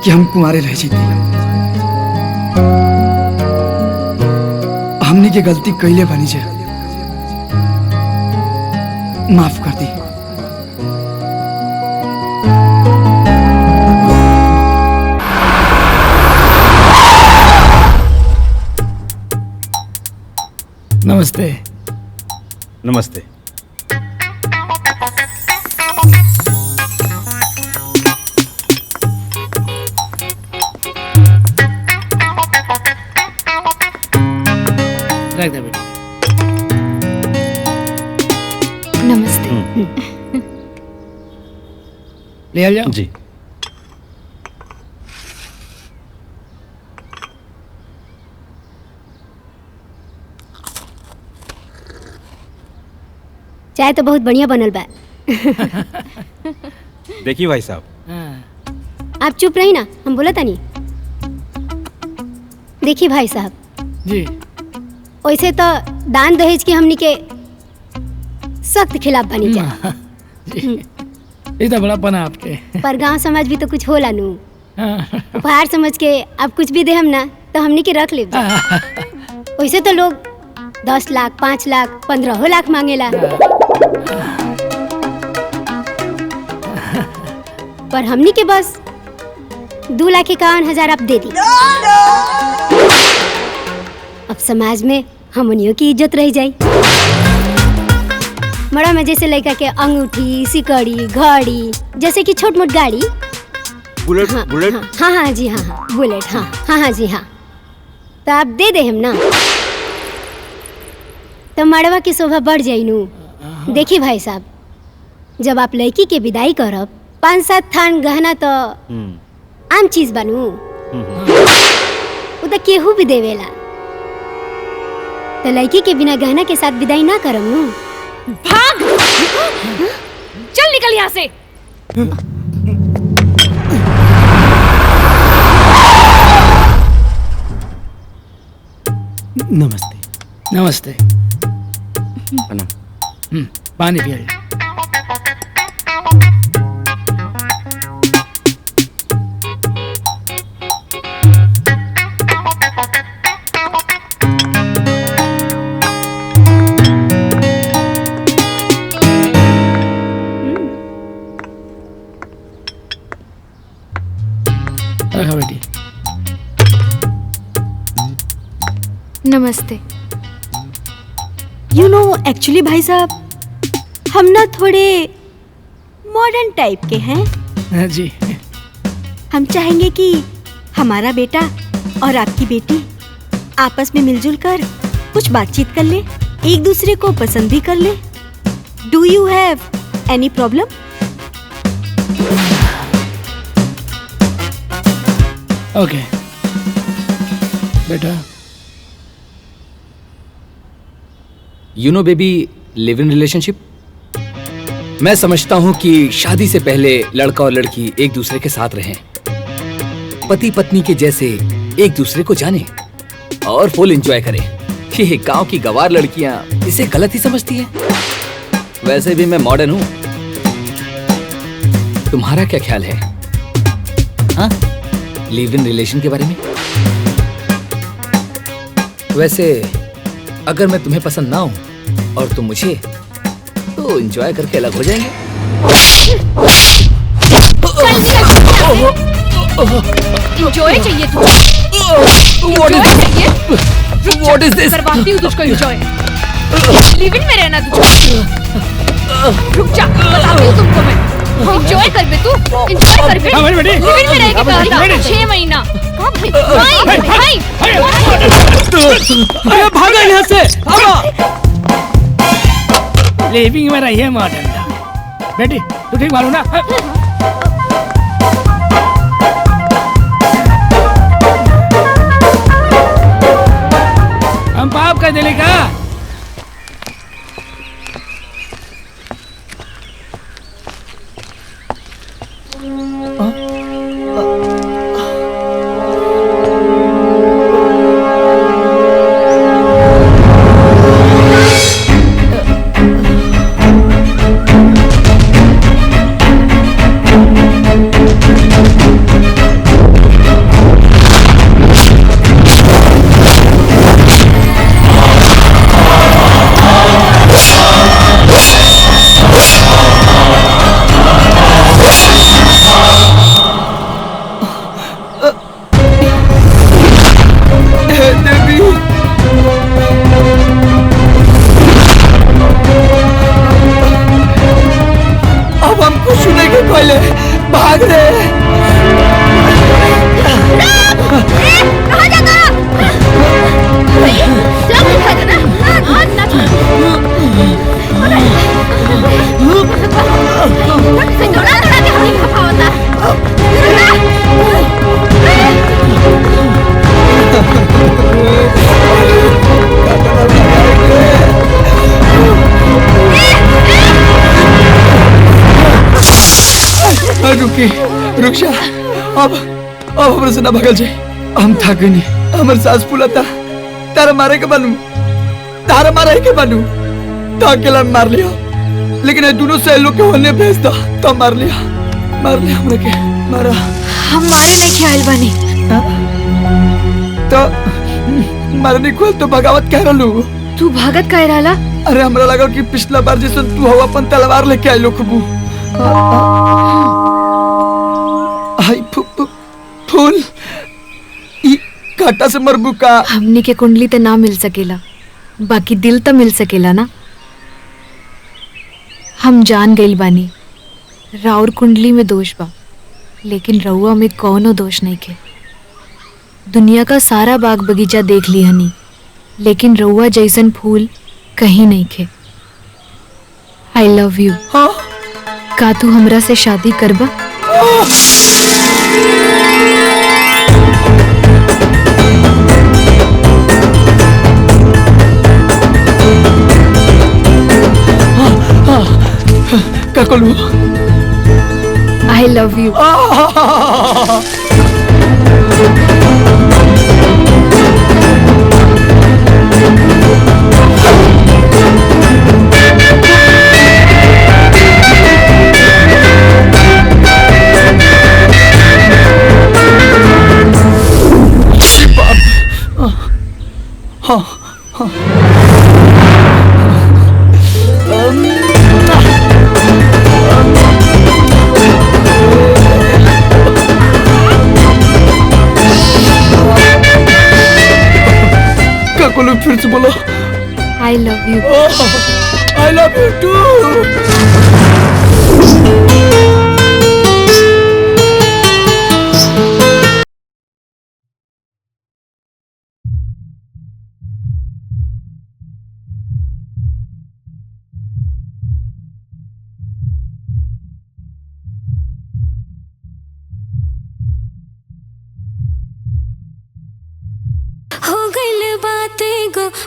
कि हम कुंवारे रह जीते। हमने की गलती कैले बनी जा, माफ कर दी। नमस्ते। नमस्ते। रख दे बेटी। नमस्ते। ले आ जाओ। जी। चाय तो बहुत बढ़िया बनल बा। देखिए भाई साहब, आप चुप रही ना, हम बोला था नहीं। देखिए भाई साहब जी, वैसे तो दान दहेज के हमनी के सख्त खिलाफ बनी जा, ये तो बड़ा पना आपके। पर गांव समाज भी तो कुछ होला नु। उपहार समझ के आप कुछ भी दे हम ना तो हमनी के रख ले। वैसे तो लोग 10 लाख, 5 लाख, 15 लाख मांगेला, पर हमनी के बस 2,51,000 आप दे दी। अब समाज में हमनियों की इज्जत रह जाई। मड़ा में जैसे लड़का के अंगूठी, सिकड़ी, घड़ी, जैसे कि छोट मोट गाड़ी, बुलेट। हाँ, बुलेट। हाँ हाँ जी, हाँ बुलेट, हाँ जी हाँ, तो आप दे दे हम ना, तो मड़वा की शोभा बढ़ जाई नू। देखिए भाई साहब, जब आप लड़की के विदाई करब 5-7 थान गहना तो आम चीज बनू, वो तो केहू भी देवेला, तो लड़की के बिना गहना के साथ विदाई ना करम नू। भाग! चल निकल यहाँ से। नमस्ते। नमस्ते। पानी पिया। रखा बेटी। नमस्ते। यू नो एक्चुअली भाई साहब, हम ना थोड़े मॉडर्न टाइप के हैं। जी। हम चाहेंगे कि हमारा बेटा और आपकी बेटी आपस में मिलजुल कर कुछ बातचीत कर ले, एक दूसरे को पसंद भी कर ले। Do you have any problem? Okay बेटा। You know baby, live in relationship, मैं समझता हूं कि शादी से पहले लड़का और लड़की एक दूसरे के साथ रहें, पति पत्नी के जैसे एक दूसरे को जाने और फुल एंजॉय करें। ये गांव की गवार लड़कियां इसे गलत ही समझती हैं। वैसे भी मैं मॉडर्न हूं। तुम्हारा क्या ख्याल है हाँ, लिव इन रिलेशन के बारे में? वैसे अगर मैं तुम्हें पसंद ना हूं और तुम मुझे, तो एंजॉय करके अलग हो जाएंगे। एंजॉय चाहिए तुझे? What is this? करवाती हूँ तुझको एंजॉय। लिव इन में रहना तुझको। रुक जा, बताती हूँ तुमको मैं। एंजॉय कर बे तू, एंजॉय कर बे। लिव इन में रहेगी कहा? 6 महीना। भाई अरे भागा यहाँ से। लिविंग में रहिए मॉडर्न। बेटी तू ठीक मालूम ना? हम पाप का दिले का भाग रे। रुकी रुक जा। अब हमरे से ना भगल जाए। हम थक गए। हमर सांस फूलता। तारा मारे के बनू, तारा मारे के बनू। तो अकेला मार लिया, लेकिन ये दोनों से लोग के होने भेज दो तो मार लिया हमरे के मारा। हम मारे नहीं ख्याल बनी तो मारने को तो बगावत कह रहलू। तू भागत कह रहला? अरे हमरा लगा कि पिछला बार जैसे तू हो अपन तलवार लेके आई लो खबू। हाय फूल ई काटा से मरबू का। हमनी के कुंडली ते ना मिल सकेला, बाकी दिल तो मिल सकेला ना। हम जान गइल बानी राउर कुंडली में दोष बा, लेकिन रउआ में कौनो दोष नहीं के। दुनिया का सारा बाग बगीचा देख ली हनी, लेकिन रउआ जैसन फूल कहीं नहीं खे। I love you. का तू हमरा से शादी करबा? का कहलू? I love you. फिर से बोलो। I love you. I love you too.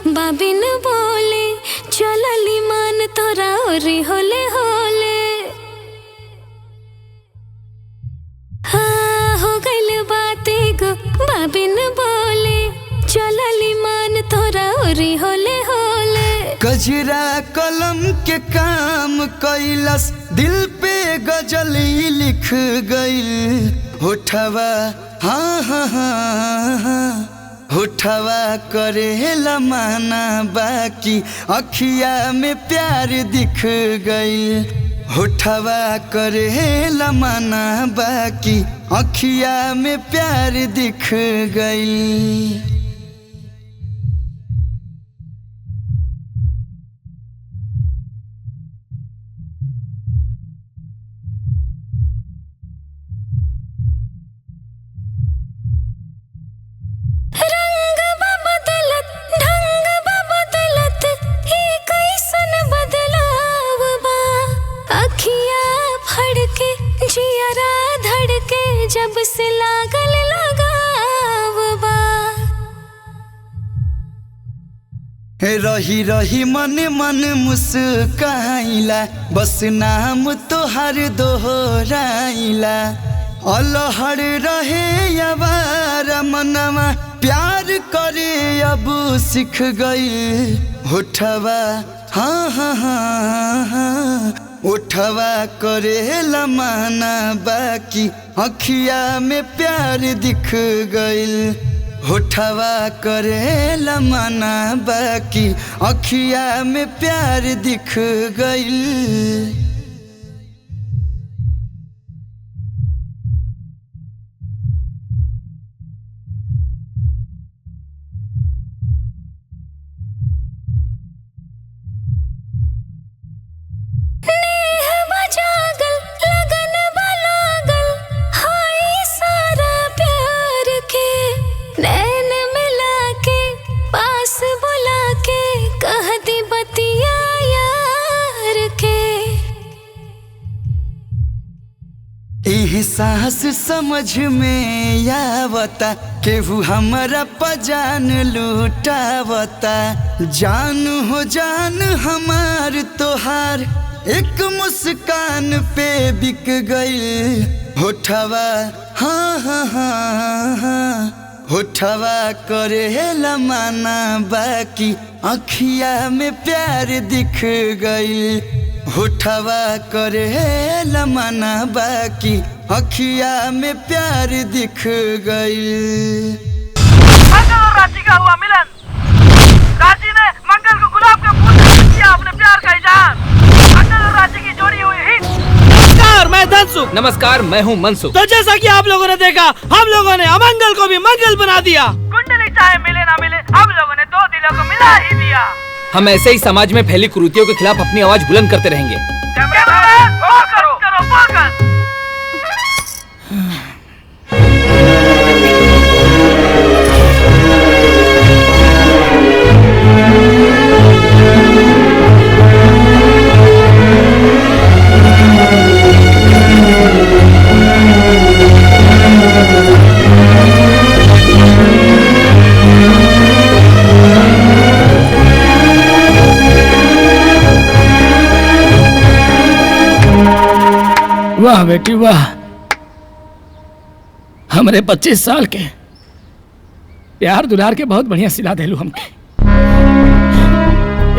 Bobbin बोले चलली मान तोरा ओरी होले होले। हाँ हो गइल बाते गो बाबिन बोले चलली मान तोरा ओरी होले होले। गजरा कलम के काम कैलस दिल पे गजली लिख गइल होठवा। हाँ हाँ हाँ हाँ होठवा करेला माना बाकी अखिया में प्यार दिख गई। होठवा करेला माना बाकी अखिया में प्यार दिख गई। जब से लागल लगाव बा। रही रही मन मन मुस्काइला बस नाम तोहर दोहराइला अलहड़ रहे यावारा मनवा प्यार करे अब सीख गई होठवा हाँ हाँ हाँ हाँ उठवा करे लमाना बाकी अखिया में प्यार दिख गइल होठवा करे लमाना बाकी अखिया में प्यार दिख गइल। एहसास समझ में आवता केहू हमारा पजान लूटावता जान हो जान हमार तोहार एक मुस्कान पे बिक गइल होठवा हाँ हाँ हाँ हाँ होठवा करे लमाना बाकी अखिया में प्यार दिख गइल होठवा करे लमाना बाकी अखिया में प्यार दिख गइल। रांची का हुआ मिलन, रांची ने मंगल को गुलाब के फूल से किया अपने प्यार का इजहार। मंगल और रांची की जोड़ी हुई हिट। नमस्कार, मैं धनसुख। नमस्कार, मैं हूँ मनसुख। तो जैसा कि आप लोगों ने देखा, हम लोगों ने अमंगल को भी मंगल बना दिया। कुंडली चाहे मिले ना मिले, हम लोगों ने दो दिलों को मिला ही दिया। हम ऐसे ही समाज में फैली कुरीतियों के खिलाफ अपनी आवाज बुलंद करते रहेंगे। वाह बेटी वाह, हमरे 25 साल के प्यार दुलार के बहुत बढ़िया सिला देलू हमके।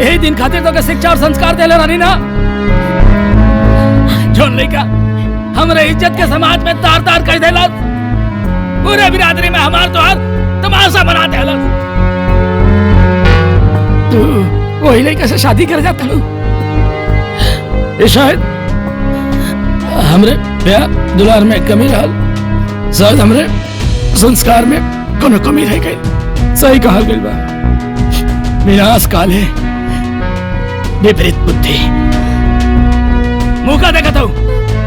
यही दिन खातिर तो के शिक्षा और संस्कार देले रानी ना, जोन लइका हमरे इज्जत के समाज में तार तार कर देला, पूरे बिरादरी में हमार तोहार तमाशा बना देला। तू वही लइका से शादी कर जाता लू, ये शायद हमरे प्यार दुलार में कमी रहल, शायद हमरे संस्कार में कोनो कमी रह गई। सही कहल गइल बा, विनाश काले विपरीत बुद्धि। मौका देखत हूँ,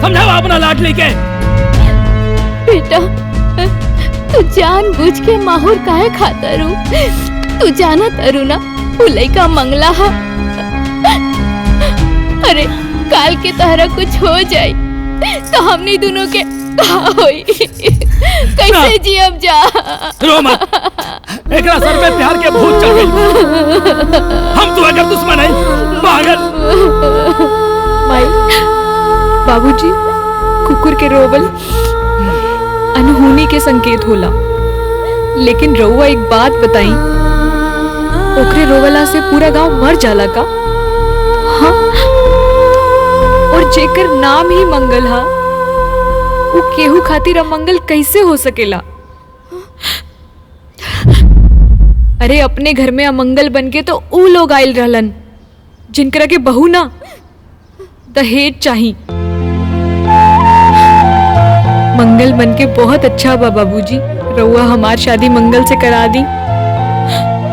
समझाओ अपना लाडली के। बेटा, तू जानबूझ के माहौर काहे खाता रू? तू जाना तारू ना वो लइका मंगला हा। अरे काल के तहरा कुछ हो जाए तो हमने दोनों के होई कैसे जियब जा। रो मत, एकरा सर पे प्यार के भूत चढ़ गई। हम तो अगर दुश्मन है पागल। माई, बाबूजी, कुकुर के रोवल अनहोनी के संकेत होला, लेकिन रउआ एक बात बताई, ओकरे रोवला से पूरा गांव मर जाला का? हाँ? और जेकर नाम ही मंगल हा, वो केहू खातिर अमंगल कैसे हो सकेला? अरे अपने घर में अमंगल बनके तो ऊ लोग आयल रहलन जिनकरा के बहू ना दहेज चाही। मंगल बनके बहुत अच्छा बा बाबूजी, रउआ हमार शादी मंगल से करा दी।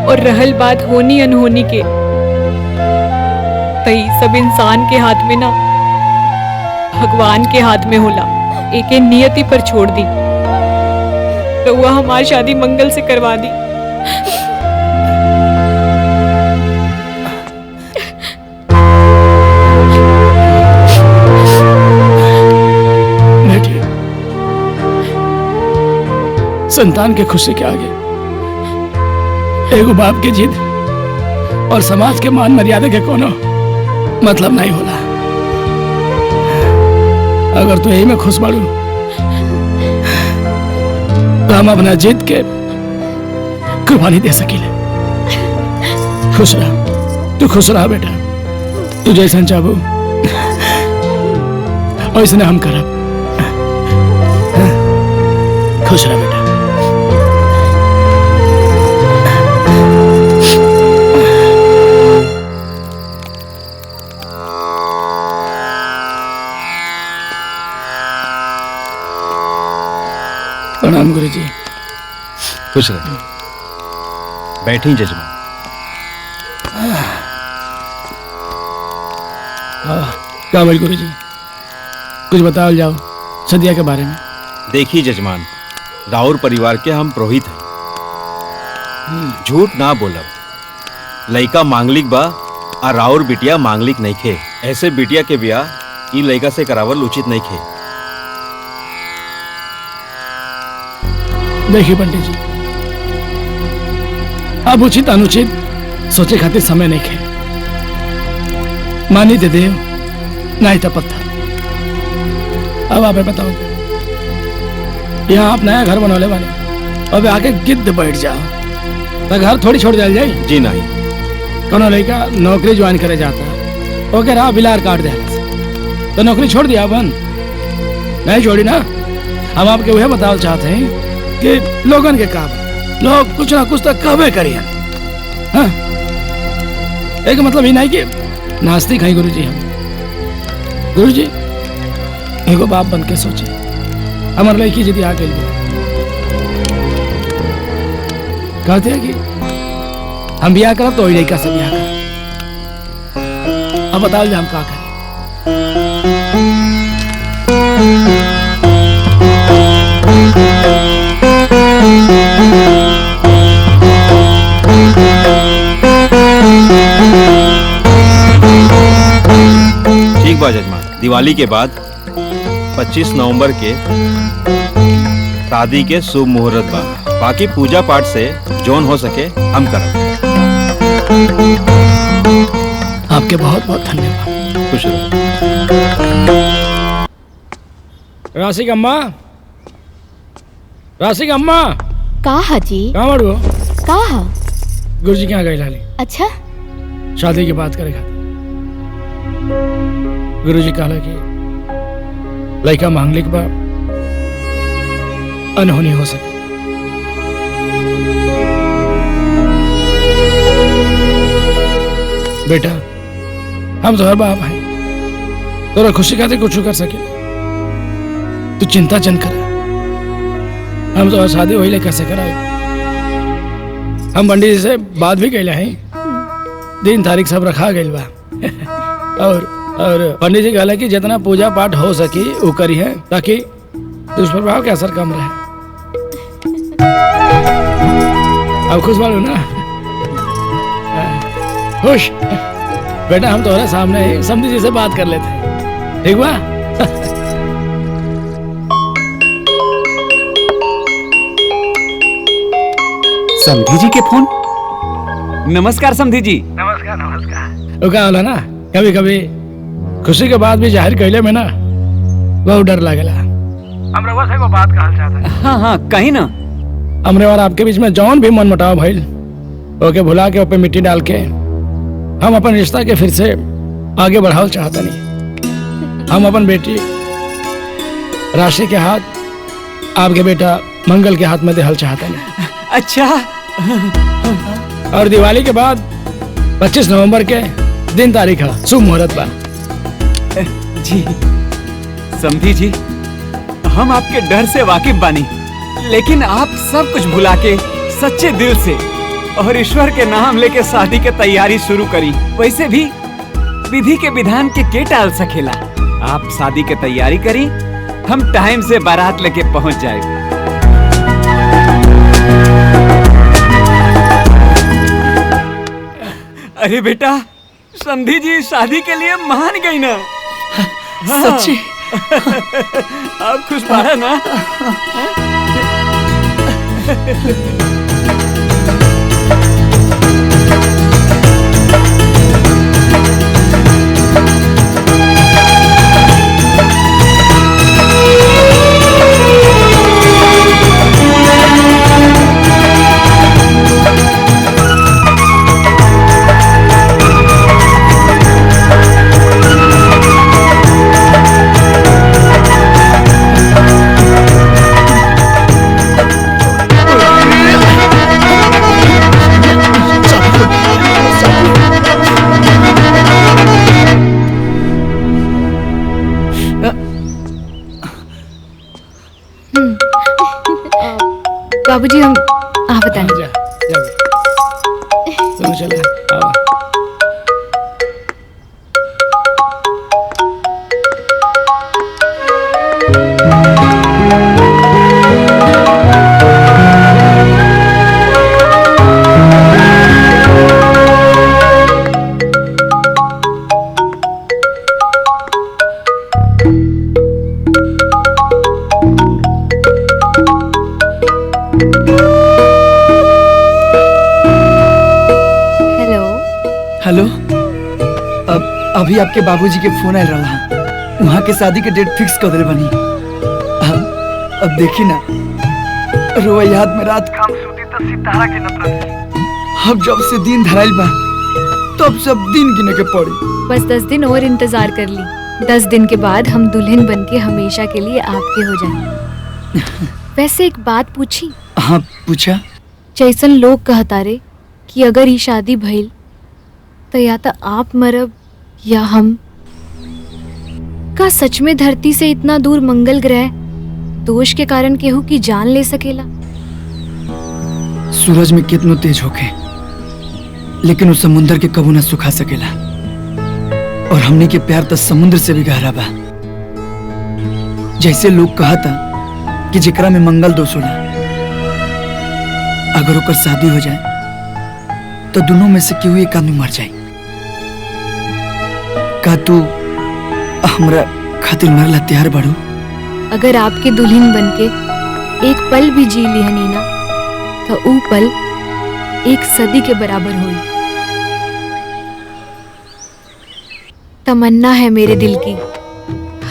और रहल बात होनी अनहोनी के, तई सब इंसान के हाथ में ना भगवान के हाथ में होला, एके नियति पर छोड़ दी। रउआ हमार शादी मंगल से करवा दी। संतान के खुशी के आगे एगो बाप की जिद और समाज के मान मर्यादा के कोनो मतलब नहीं होला। अगर तू यही में खुश बाड़ू तो हम अपना जिद के कुर्बानी दे सकीले। खुश रह, तू खुश रह बेटा। तू जैसा चाहू वैसे हम करब। खुश रह बेटा। प्रणाम गुरुजी। खुश रहे। बैठी जजमान। क्या भाई गुरुजी, कुछ बताओ जाओ सदिया के बारे में। देखिए जजमान, राउर परिवार के हम पुरोहित हैं। झूठ ना बोलब। लइका मांगलिक बा और राउर बिटिया मांगलिक नहीं खे। ऐसे बिटिया के ब्याह ई लइका से करावल उचित नहीं खे। देखिए पंडित जी, अब उचित अनुचित सोचे खातिर समय नहीं खे। मानी दे देव नहीं तो पत्थर। अब आप बताओ, यहाँ आप नया घर बनौले वाले, अब आके गिद्ध बैठ जाओ तो घर थोड़ी छोड़ जाए। जी नहीं। कोनो लड़का नौकरी ज्वाइन करे जाता ओके राह बिलार काट दे तो नौकरी छोड़ दिया अपन नहीं छोड़ी ना। हम आपके वह बताओ चाहते हैं कि लोगन के काम लोग कुछ ना कुछ तो कहबे करिए। हाँ? एक मतलब ही नहीं कि नास्तिक हैं गुरुजी। हम गुरुजी एगो बाप बन के सोचे हमारे लड़की यदि आ गई कहते हैं कि हम ब्याह करब तो वही लड़का से ब्याह कर। अब बताओ हम क्या करें। ठीक बा जजमान, दिवाली के बाद 25 नवंबर के शादी के शुभ मुहूर्त बा। बाकी पूजा पाठ से जोन हो सके हम करब। आपके बहुत बहुत धन्यवाद। खुश रहो। राशि अम्मा, राशि अम्मा। का हाजी? कहाँ बड़ू? का हा? गुरुजी क्या गई लाली? अच्छा शादी की बात करेगा। गुरुजी कहला कि लड़का मांगलिक बा अनहोनी हो सके। बेटा हम तो हर बाप हैं, तोरा खुशी खातिर कुछ कर सके। तू चिंता जन कर। हम तो शादी वही लेकर से कराए। हम पंडित जी से बात भी कैले हैं, दिन तारीख सब रखा गई बा। और पंडित जी कहला कि जितना पूजा पाठ हो सकी वो करी है ताकि दुष्प्रभाव के असर कम रहे। अब खुश बालू ना? खुश बेटा। हम तुम्हारे सामने ही समझी जी से बात कर लेते हैं, ठीक बा? समधी जी के फोन। नमस्कार समधी जी। नमस्कार नमस्कार। वो क्या होला ना, कभी कभी खुशी के बाद भी जाहिर कैले में ना बहुत डर लगेला। हम रवा से को बात कहल चाहते हैं। हाँ हाँ कहीं ना। हमरे और आपके बीच में जौन भी मन मुटाव भइल ओके भुला के ऊपर मिट्टी डाल के हम अपन रिश्ता के फिर से आगे बढ़ाओ चाहते नहीं। हम अपन बेटी राशि के हाथ आपके बेटा मंगल के हाथ में देहल चाहते नहीं। अच्छा। और दिवाली के बाद 25 नवंबर के दिन तारीख है, शुभ मुहूर्त बा। जी समधी जी, हम आपके डर से वाकिफ बानी, लेकिन आप सब कुछ भुला के सच्चे दिल से और ईश्वर के नाम लेके शादी के तैयारी शुरू करी। वैसे भी विधि के विधान के टाल सकेला। आप शादी के तैयारी करी, हम टाइम से बारात लेके पहुंच जाए। अरे बेटा, समधी जी शादी के लिए मान गई ना? सच्ची? आप खुश बारा ना? बाबूजी हम बता जा जा चलो चलो आओ। हेलो। अभी आपके बाबूजी के फोन आयल रहा, वहाँ के शादी के डेट फिक्स कर दिल बनी। अब देखी ना, रोआ याद में रात काम सूती तो सितारा के नफरत। अब जब से दिन धराइल बा तब सब दिन गिने के पड़ी। बस 10 दिन और इंतजार कर ली। 10 दिन के बाद हम दुल्हन बनके हमेशा के लिए आपके हो जाएंगे। वैसे एक बात पूछी? हाँ पूछा। जैसन लोग कहता रे कि अगर ये शादी भइल तो या तो आप मरब या हम। का सच में धरती से इतना दूर मंगल ग्रह दोष के कारण केहू की जान ले सकेला? सूरज में कितनो तेज होके लेकिन उस समुंदर के कबू ना सुखा सकेला। और हमने के प्यार तो समुद्र से भी गहरा बा। जैसे लोग कहता कि जेकरा में मंगल दोष होला, अगर ओकर शादी हो जाए तो दोनों में से केहू एक आदमी मर जाए। का तू हमरा खातिर मरला तैयार बाड़ू? अगर आपके दुल्हन बनके एक पल भी जी ली हनी ना तो ऊ पल एक सदी के बराबर हुई। तमन्ना है मेरे दिल की,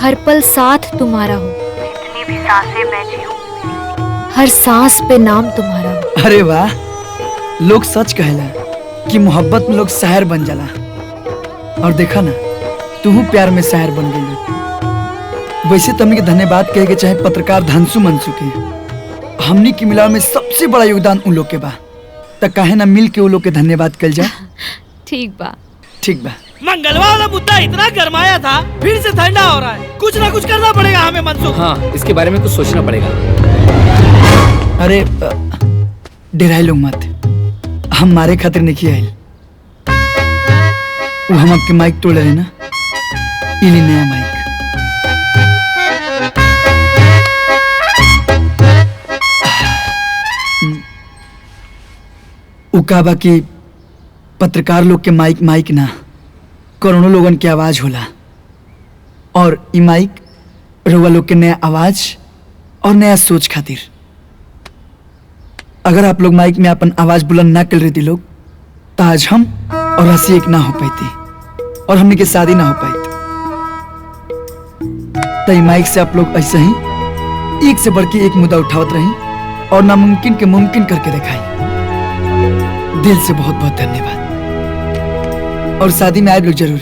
हर पल साथ तुम्हारा हो। जितनी भी सांसें मैं जीऊं, हर सांस पे नाम तुम्हारा हो। अरे वाह, लोग सच कहेला कि मोहब्बत में लोग शायर बन जाला। और देखा ना, तू प्यार में शायर बन गई। वैसे तमने के धन्यवाद कहे के चाहे पत्रकार धांसू मनसू के। हमनी की मिलान में सबसे बड़ा योगदान उन लोग के बा, त काहे ना मिल के उन लोग के धन्यवाद कल जाए। ठीक बा। ठीक बा। मंगलवा वाला मुद्दा इतना गरमाया था, फिर से ठंडा हो रहा है। कुछ ना कुछ करना पड़ेगा हमें मनसूख। हाँ, इसके बारे में कुछ सोचना पड़ेगा। अरे डेराई लोग मत, हम मारे खातिर नहीं आयल। वो हम आपके माइक तोड़ रहे ना, इली नया माइक। वो कहा कि पत्रकार लोग के माइक माइक ना, करोड़ों लोगन के आवाज होला। और ई माइक रउआ लोग के नया आवाज और नया सोच खातिर। अगर आप लोग माइक में अपन आवाज बुलंद ना कर रही थी लोग, तो आज हम और हंसी एक ना हो पाती और हमने की शादी ना हो पाई। तो माइक से आप लोग ऐसे ही एक से बढ़ के एक मुद्दा उठावत रही और नामुमकिन के मुमकिन करके दिखाई। दिल से बहुत बहुत धन्यवाद। और शादी में आए लोग जरूर,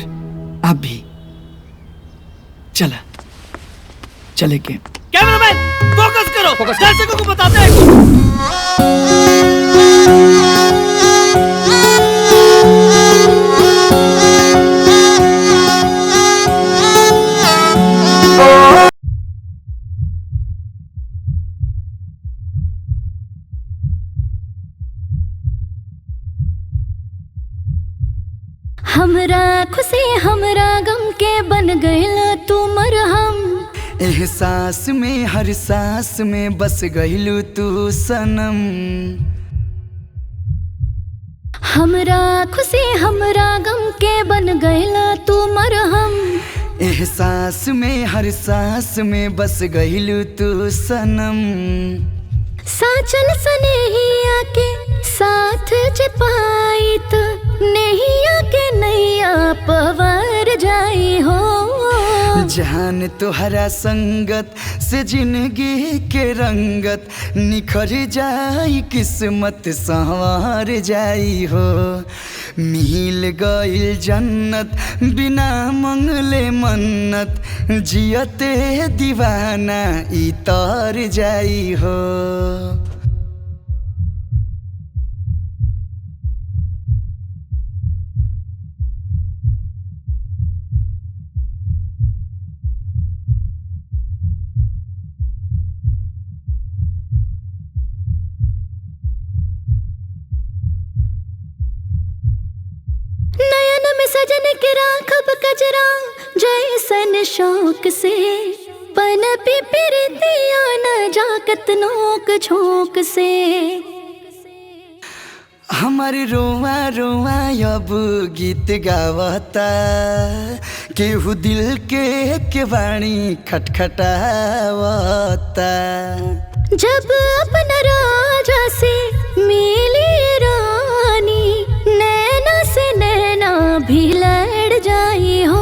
आप भी। चला चले के। कैमरामैन फोकस करो, दर्शकों को बताते हैं। हमरा खुशी हमरा गम के बन गइल तू मरहम। एहसास में हर सांस में बस गइलू तू सनम। हमरा खुशी हमरा गम के बन गइल तू मरहम। एहसास में हर सांस में बस गइलू तू सनम। साचल सनेहिया के साथ जपाई तो नैया के नैया पवार जाई हो। जान तुहरा संगत से जिंदगी के रंगत निखर जाई, किस्मत संवार जाई हो। मिल गइल जन्नत बिना मंगले मन्नत, जियते दीवाना इतर जाई हो। मन शौक से पन पिरतिया न जाकत नोक झोंक से। हमारी रोआ रोआ अब गीत गावता, केहू दिल के वाणी खटखटावता। जब अपना राजा से मिली रानी, नैना से नैना भी लड़ जाई हो।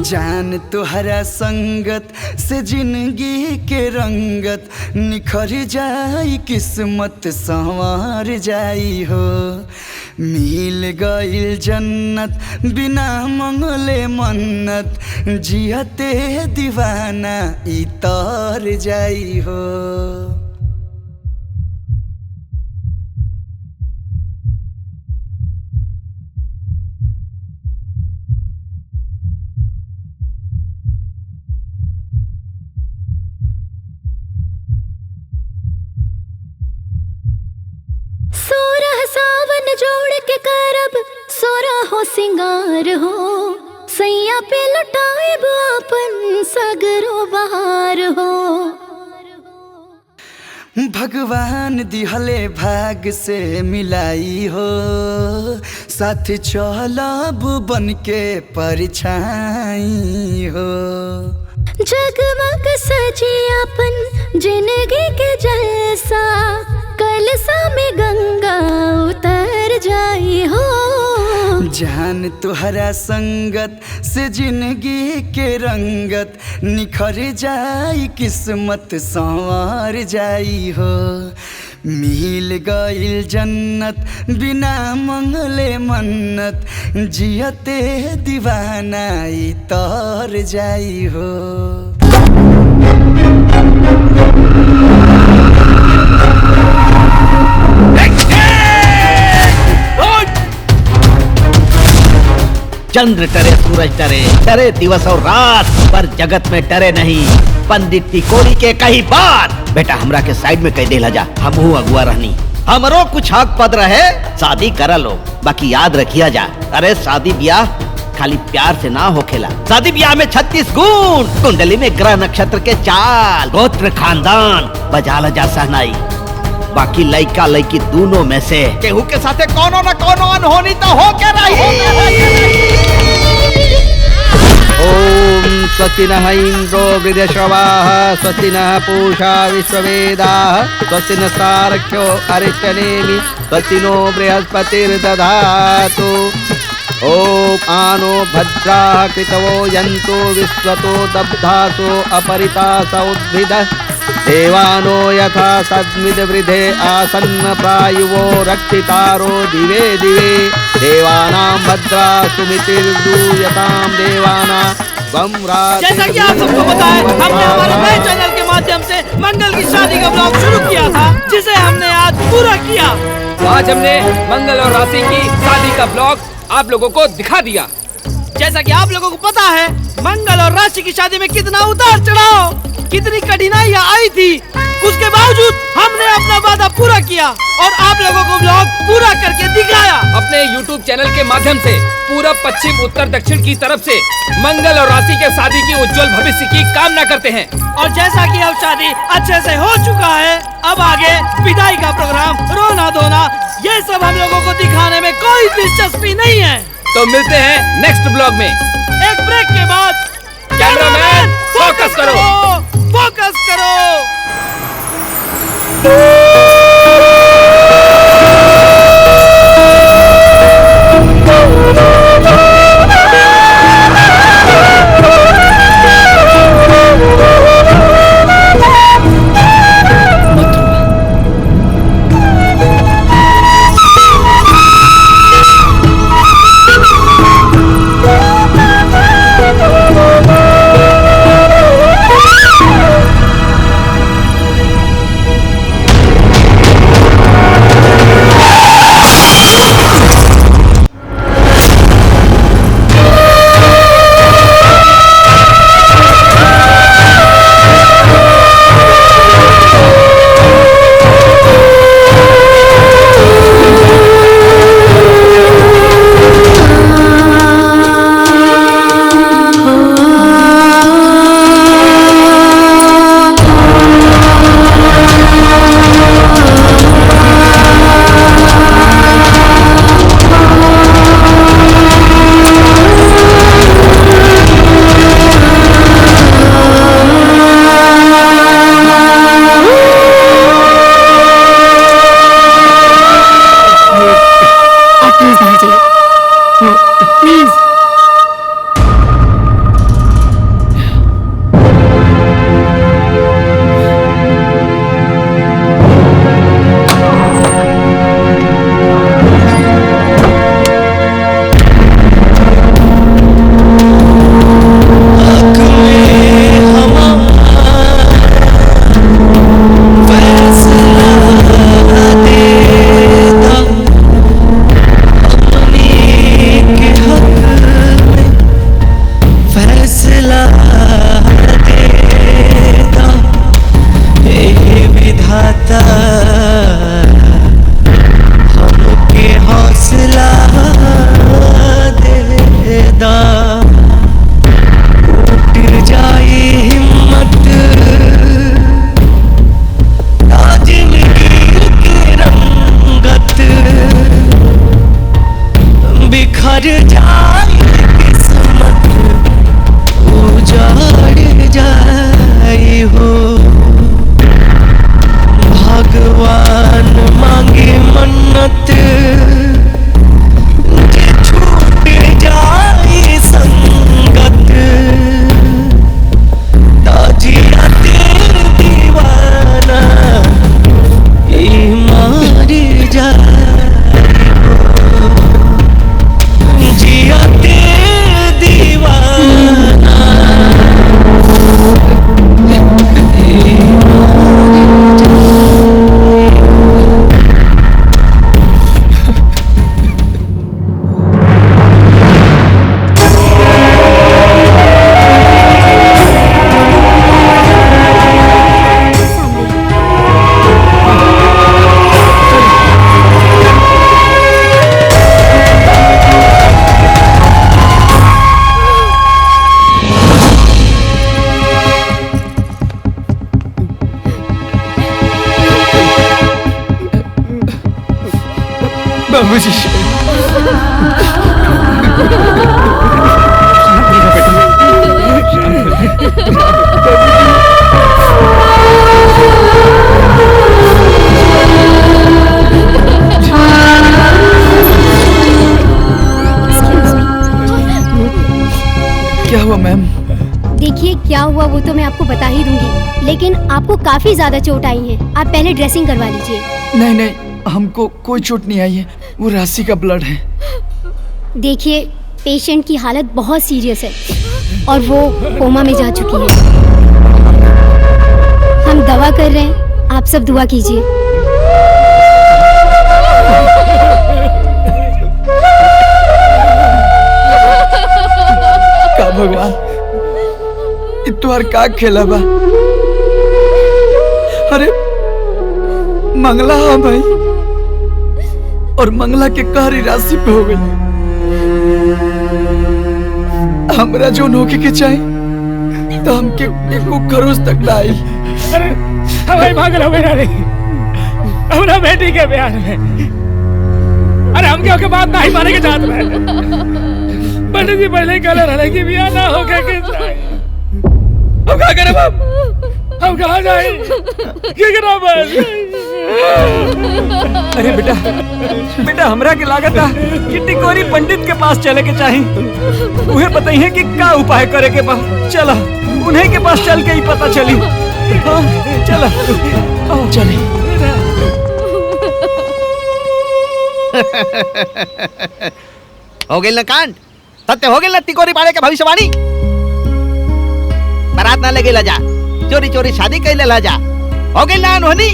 जान तुहरा संगत से जिंदगी के रंगत निखर जाई, किस्मत संवार जाई हो। मिल गईल जन्नत बिना मंगले मन्नत, जियते दीवाना इतर जाई हो। सावन जोड़ के करब सोरा हो सिंगार हो, सैया पे लुटाएब अपन सगरो बहार हो। भगवान दिहले भाग से मिलाई हो, साथ चलब बन के परछाई हो। जगमग सजी अपन जिंदगी के जलसा, कलसा में गंगा उतर जाई हो। जान तुहरा संगत से जिंदगी के रंगत निखर जाई, किस्मत संवार जाई हो। मिल गईल जन्नत बिना मंगले मन्नत, जियते दीवाना इतर जाई हो। चंद्र टरे सूरज टरे, टरे दिवस और रात, पर जगत में टरे नहीं पंडित टिकोरी के कहीं बात। बेटा हमरा के साइड में कह देला जा, हमहू अगुआ रहनी, हमरो कुछ हक पद रहे, शादी करा लो, बाकी याद रखिया जा। अरे शादी ब्याह खाली प्यार से ना होखेला, शादी ब्याह में 36 गुण, कुंडली में ग्रह नक्षत्र के चाल, गोत्र खानदान, बजाला जा सहनाई। बाकी लइका लइकी दोनों में से केहू के साथे कोनो न कोनो अनहोनी तो हो के रही। ओम स्वस्ति नः इंद्रो वृद्धश्रवाः, स्वस्ति नः पूषा विश्ववेदाः, स्वस्ति नस्तार्क्ष्यो अरिष्टनेमि, स्वस्ति नो बृहस्पतिर्दधातु। ओम आनो भद्राः कृतवो यन्तु विश्वतो दब्धासो अपरितास उद्भिदः, देवानो यथा सद्मिद्वृधे आसन्न प्रायुवो रक्षितारो दिवे दिवे, देवानां भद्रा सुमितिर्दूयतां देवानां जैसा कि आप सबको पता है, हमने हमारे नए चैनल के माध्यम से मंगल की शादी का ब्लॉग शुरू किया था, जिसे हमने आज पूरा किया। आज हमने मंगल और राशि की शादी का ब्लॉग आप लोगों को दिखा दिया। जैसा कि आप लोगों को पता है, मंगल और राशि की शादी में कितना उतार चढ़ाव, कितनी कठिनाइयाँ आई थी, उसके बावजूद हमने अपना वादा पूरा किया और आप लोगों को ब्लॉग पूरा करके दिखाया। अपने YouTube चैनल के माध्यम से पूरब पश्चिम उत्तर दक्षिण की तरफ से मंगल और राशि के शादी की उज्जवल भविष्य की कामना करते हैं। और जैसा कि अब शादी अच्छे से हो चुका है, अब आगे विदाई का प्रोग्राम, रोना धोना, ये सब हम लोगों को दिखाने में कोई दिलचस्पी नहीं है। तो मिलते हैं नेक्स्ट ब्लॉग में। एक ब्रेक के बाद कैमरामैन फोकस करो, फोकस करो। बाबूजी क्या हुआ मैम? देखिए क्या हुआ वो तो मैं आपको बता ही दूंगी, लेकिन आपको काफी ज्यादा चोट आई है। आप पहले ड्रेसिंग करवा लीजिए। नहीं नहीं, हमको कोई चोट नहीं आई है, वो राशि का ब्लड है। देखिए पेशेंट की हालत बहुत सीरियस है और वो कोमा में जा चुकी है। हम दवा कर रहे हैं, आप सब दुआ कीजिए। का भगवान इतवार का खेला बा? अरे मंगला हाँ भाई, और मंगला के कहरी राशि पे हो गई। हमरा जो नौकी के चाहिए तो हमके एको खरोच तक ना आई। अरे हमारी भाग रहा मेरा नहीं, हमारा बेटी के बयान में। अरे हम क्या के बात नहीं माने के चाहते हैं। पंडित जी पहले कल रहने की बिया ना हो के हम क्या करें बाप? हम कहाँ जाए? क्या करा बस? अरे बेटा बेटा हमरा के लागत कि टिकोरी पंडित के पास चले के चाही। उन्हें बताइए कि क्या उपाय करे के बा। चला उन्हीं के पास चल के ही पता चली। हाँ, चला चले। हो गई ना कांड, सत्य हो गई ना टिकोरी पाड़े के भविष्यवाणी। बारात ना लगे जा, चोरी चोरी शादी कैले ला जा, हो गई ना अनहोनी।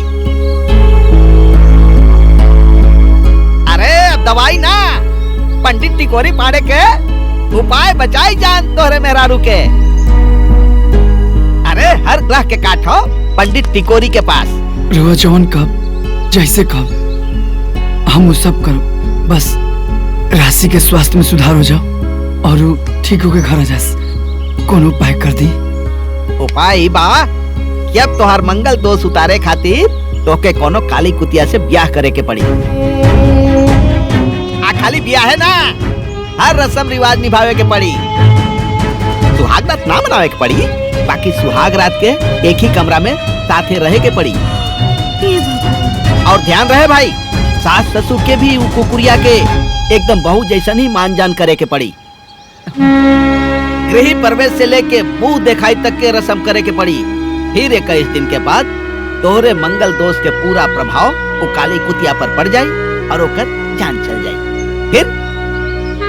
अरे अब दवाई ना, पंडित टिकोरी पाड़े के उपाय बचाई जान तोहरे मेहरारू के। अरे हर ग्रह के काठो पंडित टिकोरी के पास। रवा जौन कब जैसे कब हम वो सब करो, बस राशि के स्वास्थ्य में सुधार हो जाओ और वो ठीक होके घर आ जा। कौन उपाय कर दी? उपाय बा कि अब तोहार मंगल दोष उतारे खातिर तोके कोनो काली कुतिया से ब्याह करे के पड़ी। आ खाली ब्याह है ना, हर रस्म रिवाज निभावे के पड़ी। सुहाग रात ना मनावे के पड़ी, बाकी सुहाग रात के एक ही कमरा में साथे रहे के पड़ी। और ध्यान रहे भाई, सास ससुर के भी कुकुरिया के एकदम बहू जैसन ही मान जान करे के पड़ी। गृह प्रवेश से लेके मुंह दिखाई तक के रस्म करे के पड़ी। फिर 21 दिन के बाद तोहरे मंगल दोष के पूरा प्रभाव वो काली कुतिया पर पड़ जाये और ओकर जान चल जाये। फिर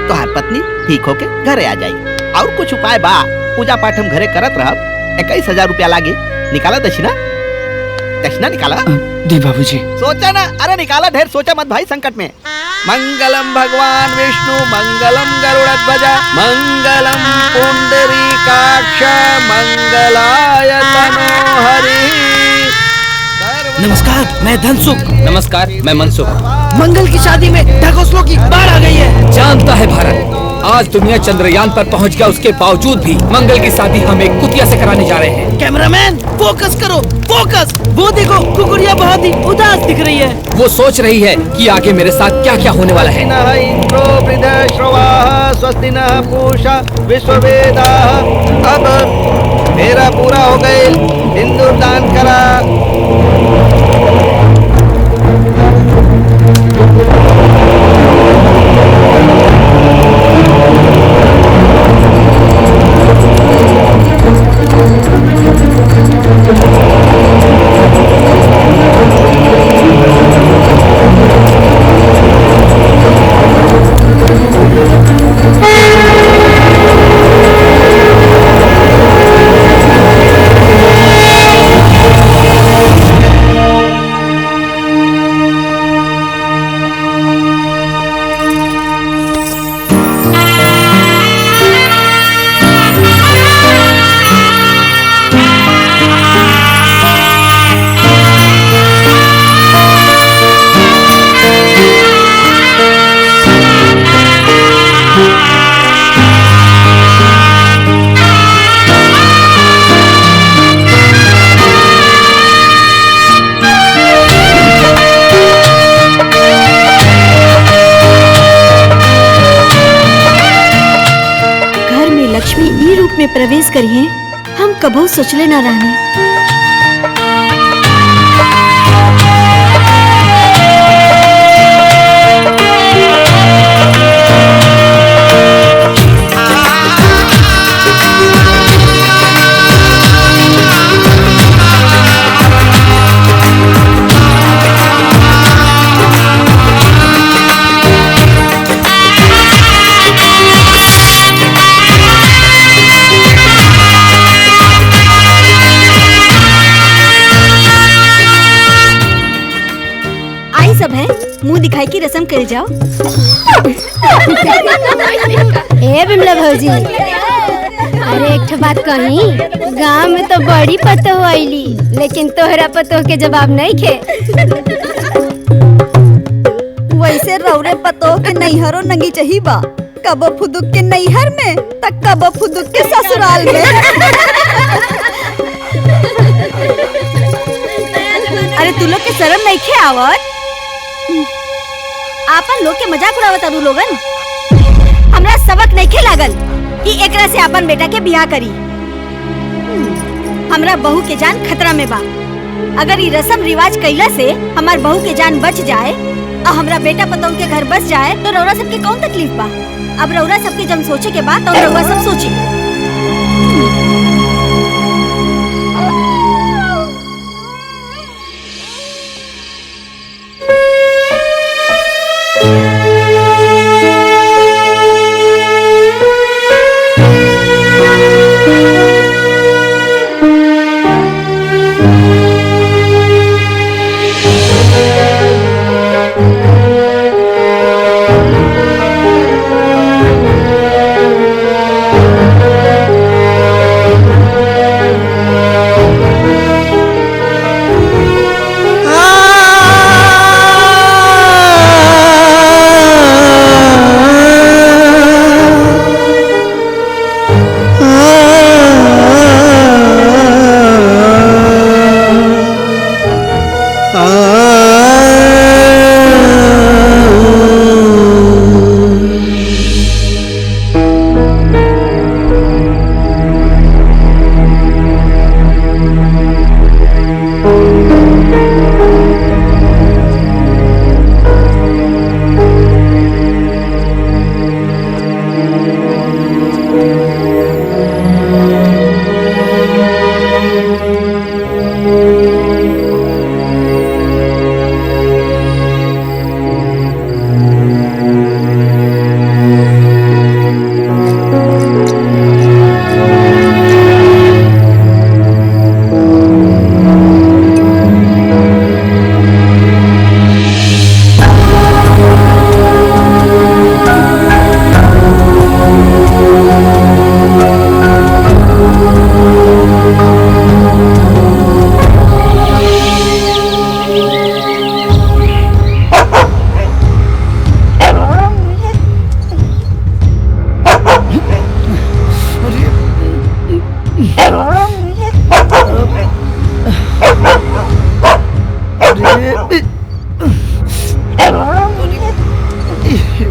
तोहार पत्नी ठीक होके घरे आ जाये। और कुछ उपाय बा, पूजा पाठ हम घरे करत रहब। 21,000 रुपया लागे, निकाला दक्षिणा। दक्षिणा निकाला दी बाबूजी। सोचा ना, अरे निकाला, ढेर सोचा मत भाई संकट में। मंगलम भगवान विष्णु मंगलम गरुड़ध्वज मंगलम पुंडरीकाक्ष मंगलाय तनो हरि। नमस्कार, मैं धनसुख। नमस्कार, मैं मनसुख। मंगल की शादी में ढकोसलों की बाढ़ आ गई है। जानता है भारत, आज दुनिया चंद्रयान पर पहुंच गया, उसके बावजूद भी मंगल की शादी हम एक कुतिया से कराने जा रहे हैं। कैमरामैन फोकस करो, फोकस। वो देखो कुकुरिया बहुत ही उदास दिख रही है। वो सोच रही है कि आगे मेरे साथ क्या क्या होने वाला है। इंद्रो वृद्धश्रवाः स्वस्ति नः पूषा विश्ववेदाः। अब मेरा पूरा हो गए, सिंदूर दान करा। में प्रवेश करिए हम कबो सोचले ना रहनी। सब है मुंह दिखाई की रस्म कर जाओ। ए बिमला भौजी, अरे एक ठो बात कही, गांव में तो बड़ी पतो आईली, लेकिन तोहरा पतो के जवाब नहीं खे। वैसे रौरे पतो के नैहरो नंगी चाहिए बा, कबो फुदुक के नैहर में तक कबो फुदुक के ससुराल में। अरे तू लोग के शर्म नहीं खे आवत? आपन लोग के मजाक उड़ावत अरु लोगन। हमरा सबक नहीं खे लागल कि एकरा से अपन बेटा के बियाह करी। हमरा बहू के जान खतरा में बा। अगर ये रस्म रिवाज कैला से हमार बहू के जान बच जाए और हमरा बेटा पतों के घर बस जाए तो रौरा सबके कौन तकलीफ बा? अब रौरा सबके जब सोचे के बाद तो रौरा सब सोची।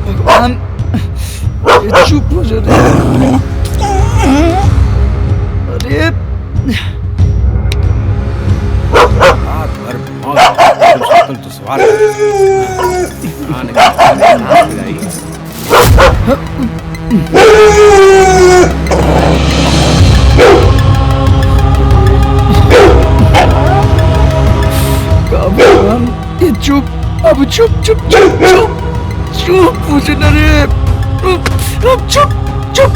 भगवान चुप हो जा रे। अरे रात भर तो सवार भगवान ये चुप, अब चुप चुप चुप चुप चुप मुझे न रे, अब चुप चुप।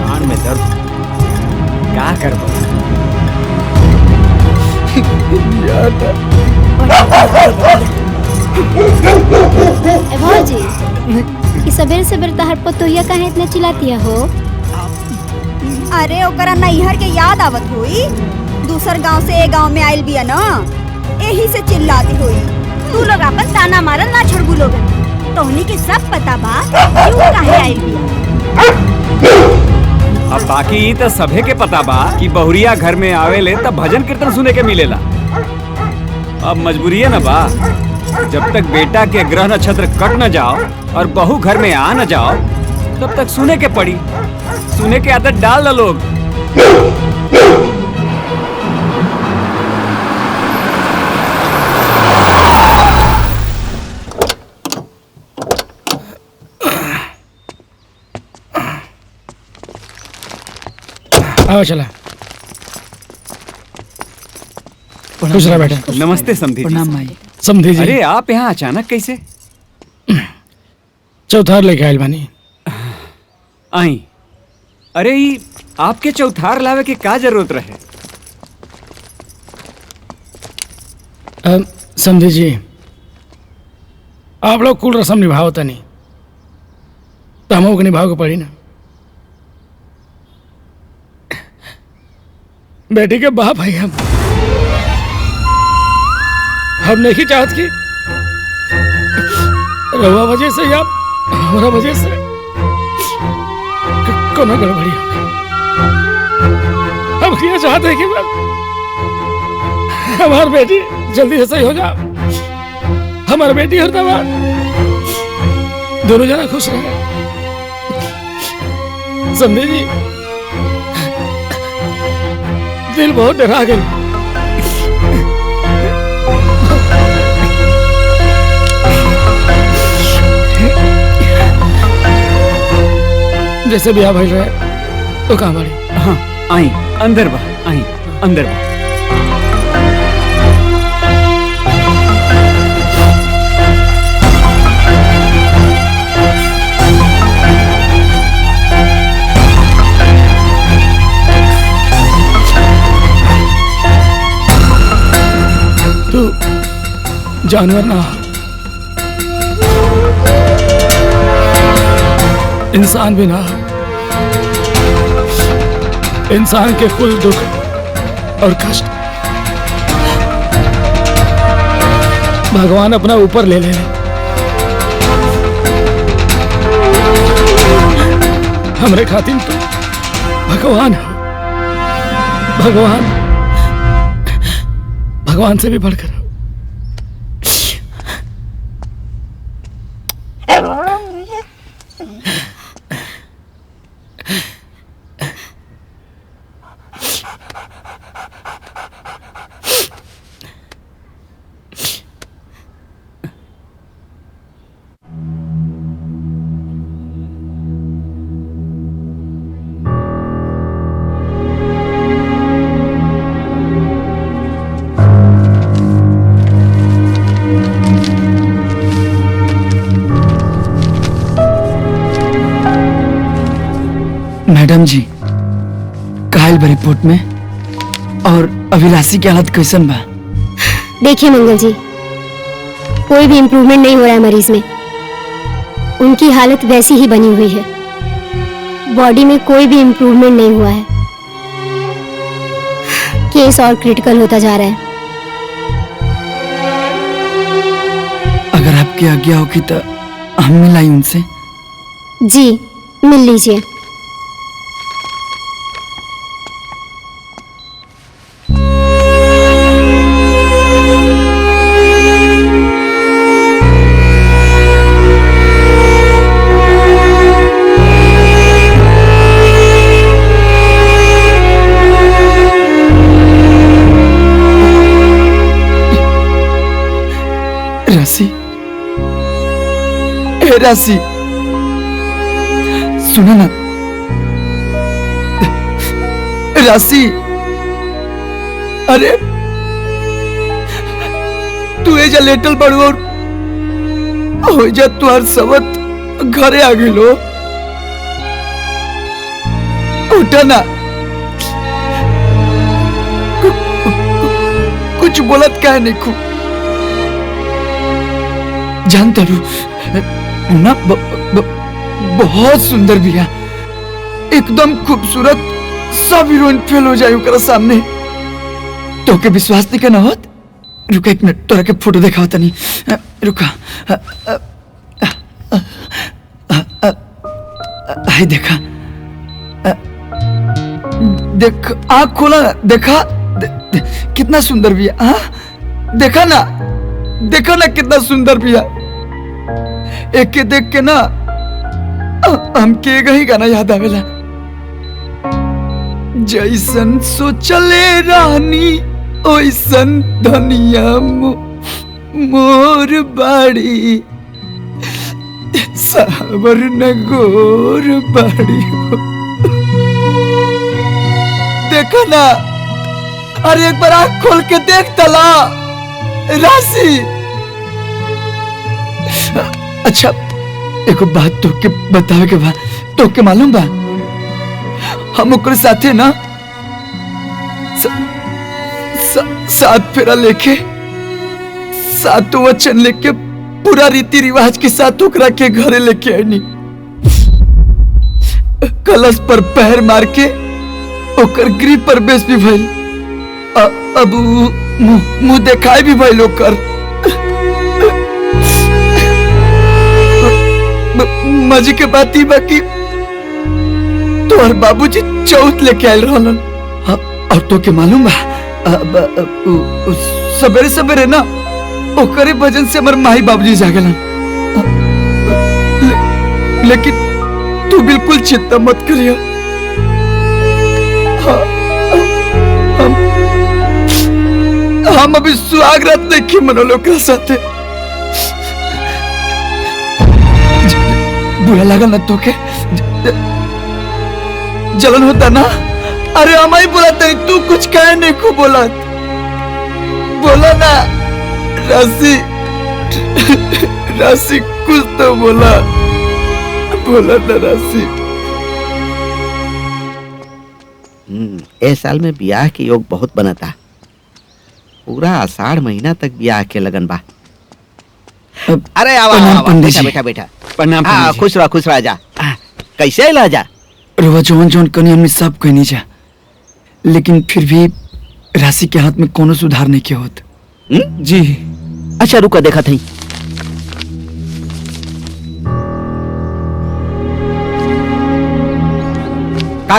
कान में दर्द क्या कर भौजी, कि सवेरे सवेरे तहर पतोहिया काहे इतना चिल्लाती हो? अरे ओकरा नैहर के याद आवत होई, दूसर गांव से ए गांव में आइल बिया ना, यही से चिल्लाती होई। तू लोग अपन ताना मारल ना छोड़बू लोग, तोहनी के सब पता बा क्यों काहे आइल बिया। अब बाकी तो सभे के पता बा कि बहुरिया घर में आवेले तब भजन कीर्तन सुने के मिलेला। अब मजबूरी है ना बा, जब तक बेटा के ग्रह नक्षत्र कट न जाओ और बहू घर में आ न जाओ तब तक सुने के पड़ी। सुने के आदत डाल लो लोग। आओ चला। खुश रहा बेटा। नमस्ते समधी जी। प्रणाम माई। समधी जी। अरे आप यहाँ अचानक कैसे? चौथार लेके आयल बानी। आई। अरे ई आपके चौथार लावे के का जरूरत रहे? समधी जी, आप लोग कुल रस्म निभाओ तनी, तो हम लोग निभाओ के पड़ी ना। बेटी के बाप है हम नहीं चाहत कि रहुआ वजह से या हमारा वजह से कोनो गड़बड़ी हो। हम क्या चाहते हैं कि हमारी बेटी जल्दी से सही हो जाए, हमारी बेटी और दवा दोनों जना खुश रहे। समझे जी, दिल बहुत डरा गया। जैसे भी आप भाई रहे तो कहाँ बड़ी। हाँ आई अंदर बा, आई अंदर बा। तू जानवर ना, इंसान भी ना। इंसान के कुल दुख और कष्ट भगवान अपना ऊपर ले ले। हमरे खातिर तो भगवान हो, भगवान, भगवान से भी बढ़कर। मैडम जी, कायल बा रिपोर्ट में और अभिलाषी की हालत कैसन बा? देखिए मंगल जी, कोई भी इम्प्रूवमेंट नहीं हो रहा है मरीज में। उनकी हालत वैसी ही बनी हुई है, बॉडी में कोई भी इम्प्रूवमेंट नहीं हुआ है। केस और क्रिटिकल होता जा रहा है। अगर आपकी आज्ञा होगी तो हम मिलाई उनसे। जी मिल लीजिए। राशि, ए राशि, सुनो ना राशि। अरे तू एजा लेटल बड़ू और हो जा तुहार सबत घरे आ गेलो। उठा ना, कुछ बोलत काहे नहीं खू? जानता रू ना बहुत सुंदर बिया, एकदम खूबसूरत सब हीरोइन फेल हो जाए ओकरा सामने। तो के विश्वास नहीं करना होत? रुका एक मिनट, तोरा के फोटो देखा होता नहीं। रुका। हाय देखा, देख आँख खोला ना, देखा कितना सुंदर भी है। हाँ देखा ना कितना सुंदर भी है। एक के देख के ना हमके ही गाना याद आवेला, जैसन सोचले रानी ओइसन धनिया मोर बाड़ी, सावर न गोर बाड़ी। देखो ना, अरे एक बार आँख खोल के देख तला राशि। अच्छा एक बात तो के बतावे के बा, तो के मालूम बा हम ओकरे साथे ना सात फेरा लेके सातों वचन लेके पूरा रीति रिवाज के साथ ओकरा के घरे लेके आनी। कलश पर पैर मार के ओकर गृह प्रवेश भी भइल, अब मुंह देखाए भी भइल ओकर। मजे के बात ही बाकी तोहर बाबूजी चौथ लेके आयल रहलन। और तो के मालूम बा सवेरे सवेरे ना ओकरे भजन से हमर माई बाबूजी जागलन। लेकिन तू बिल्कुल चिंता मत करिया, हम अभी सुहाग रात नहीं मनोलो ओकरा साथे। बुरा लगा ना तो के जलन होता ना? अरे हमारी बुलाते हैं, तू कुछ कहे नहीं को बोला ना राशि कुछ तो बोला ना राशि। इस साल में ब्याह के योग बहुत बना था, पूरा आषाढ़ महीना तक ब्याह के लगन बा। अरे आवा बैठा बैठा। प्रणाम। हाँ खुश रहा जा। कैसे आइला जा? रोवा जौन कनी हमने सब कहनी जा, लेकिन फिर भी राशि के हाथ में कोनो सुधार नहीं किया होत। जी अच्छा रुका देखा थी।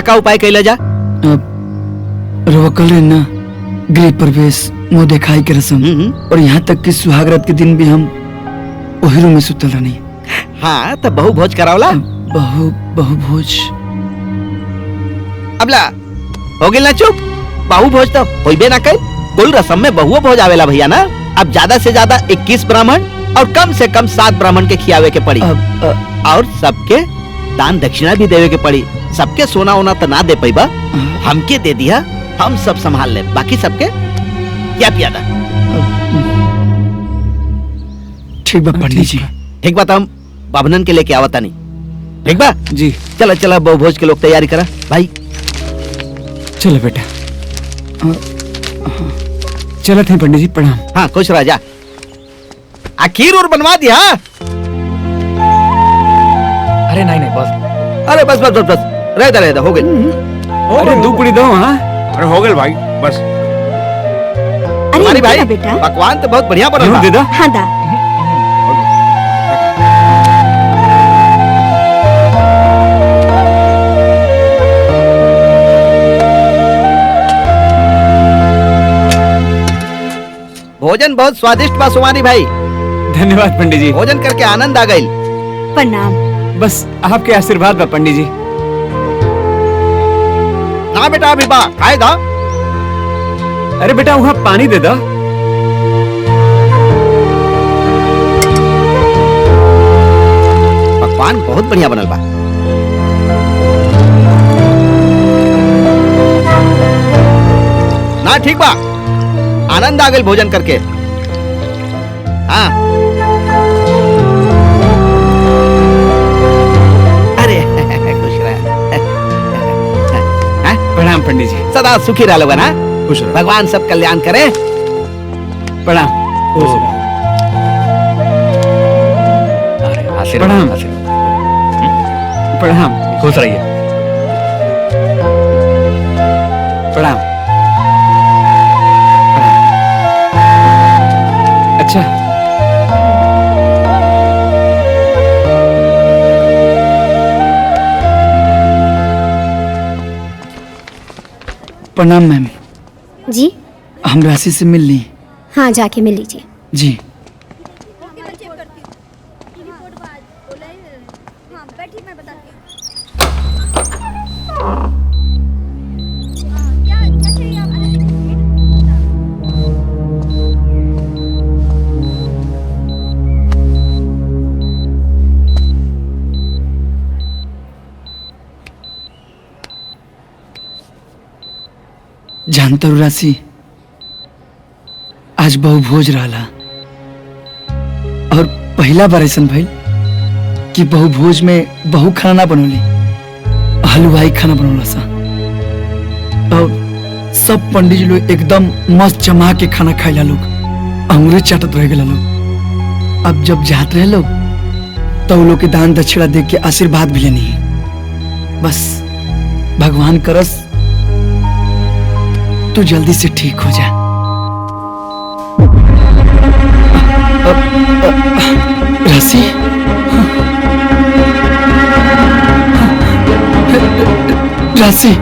का उपाय कैला जा? रोवा कल ना गृह प्रवेश मुंह दिखाई के रस्म, और यहाँ तक कि सुहागरात के दिन भी हम वही रूम में सुतल रहनी। हाँ तो बहु भोज करावला। बहु भोज अबला हो गेल ना चुप। बहु भोज तो होइबे ना कई, कुल रस्म में बहु भोज आवेला भैया ना। अब ज्यादा से ज्यादा 21 ब्राह्मण और कम से कम 7 ब्राह्मण के खियावे के पड़ी, और सबके दान दक्षिणा भी देवे के पड़ी। सबके सोना वोना तो ना दे पैबा, हमके दे दिया, हम सब संभाल ले, बाकी सबके क्या पियादा। ठीक बा पंडित जी। ठीक बा, हम बाभनन के लेके आवता नहीं। ठीक बा जी। चला बहु भोज के लोग तैयारी करा भाई। चलो बेटा, चलो थे पंडित जी, प्रणाम। हाँ खुश रह जा। खीर और बनवा दिया? अरे नहीं बस। अरे बस रहता हो गई। अरे 2 पूरी दो। हाँ अरे हो गए भाई बस। अरे भाई बेटा पकवान तो बहुत बढ़िया बना दे दो। हाँ दा। भोजन बहुत स्वादिष्ट बा सुमानी भाई। धन्यवाद पंडित जी, भोजन करके आनंद आ गई। प्रणाम। बस आपके आशीर्वाद बा पंडित जी। ना बेटा अभी बा खाए दा। अरे बेटा वहाँ पानी दे दो। पकवान बहुत बढ़िया बनल बा। ना ठीक बा, आनंद आ गई भोजन करके। हाँ अरे खुश रह। प्रणाम पंडित जी। सदा सुखी रह लोगा ना। खुश रह। भगवान सब कल्याण करे। प्रणाम। प्रणाम। प्रणाम। खुश रहिए। प्रणाम मैम। जी हम राशि से मिल ली। हाँ, जाके मिल लीजिए। जी। जानता हूँ राशि, आज बहु भोज रहा और पहला बार ऐसा भाई कि बहु भोज में बहु खाना ना बनौली, हलवाई खाना बनौला सा। और सब पंडित जी लोग एकदम मस्त जमा के खाना खाइला लोग, अंगूरी चाटत रह गया लोग। अब जब जात रहे लोग तो वो लोग के दान दक्षिणा देख के आशीर्वाद भी लेनी है। बस भगवान करस तू जल्दी से ठीक हो जा। राशि, राशि,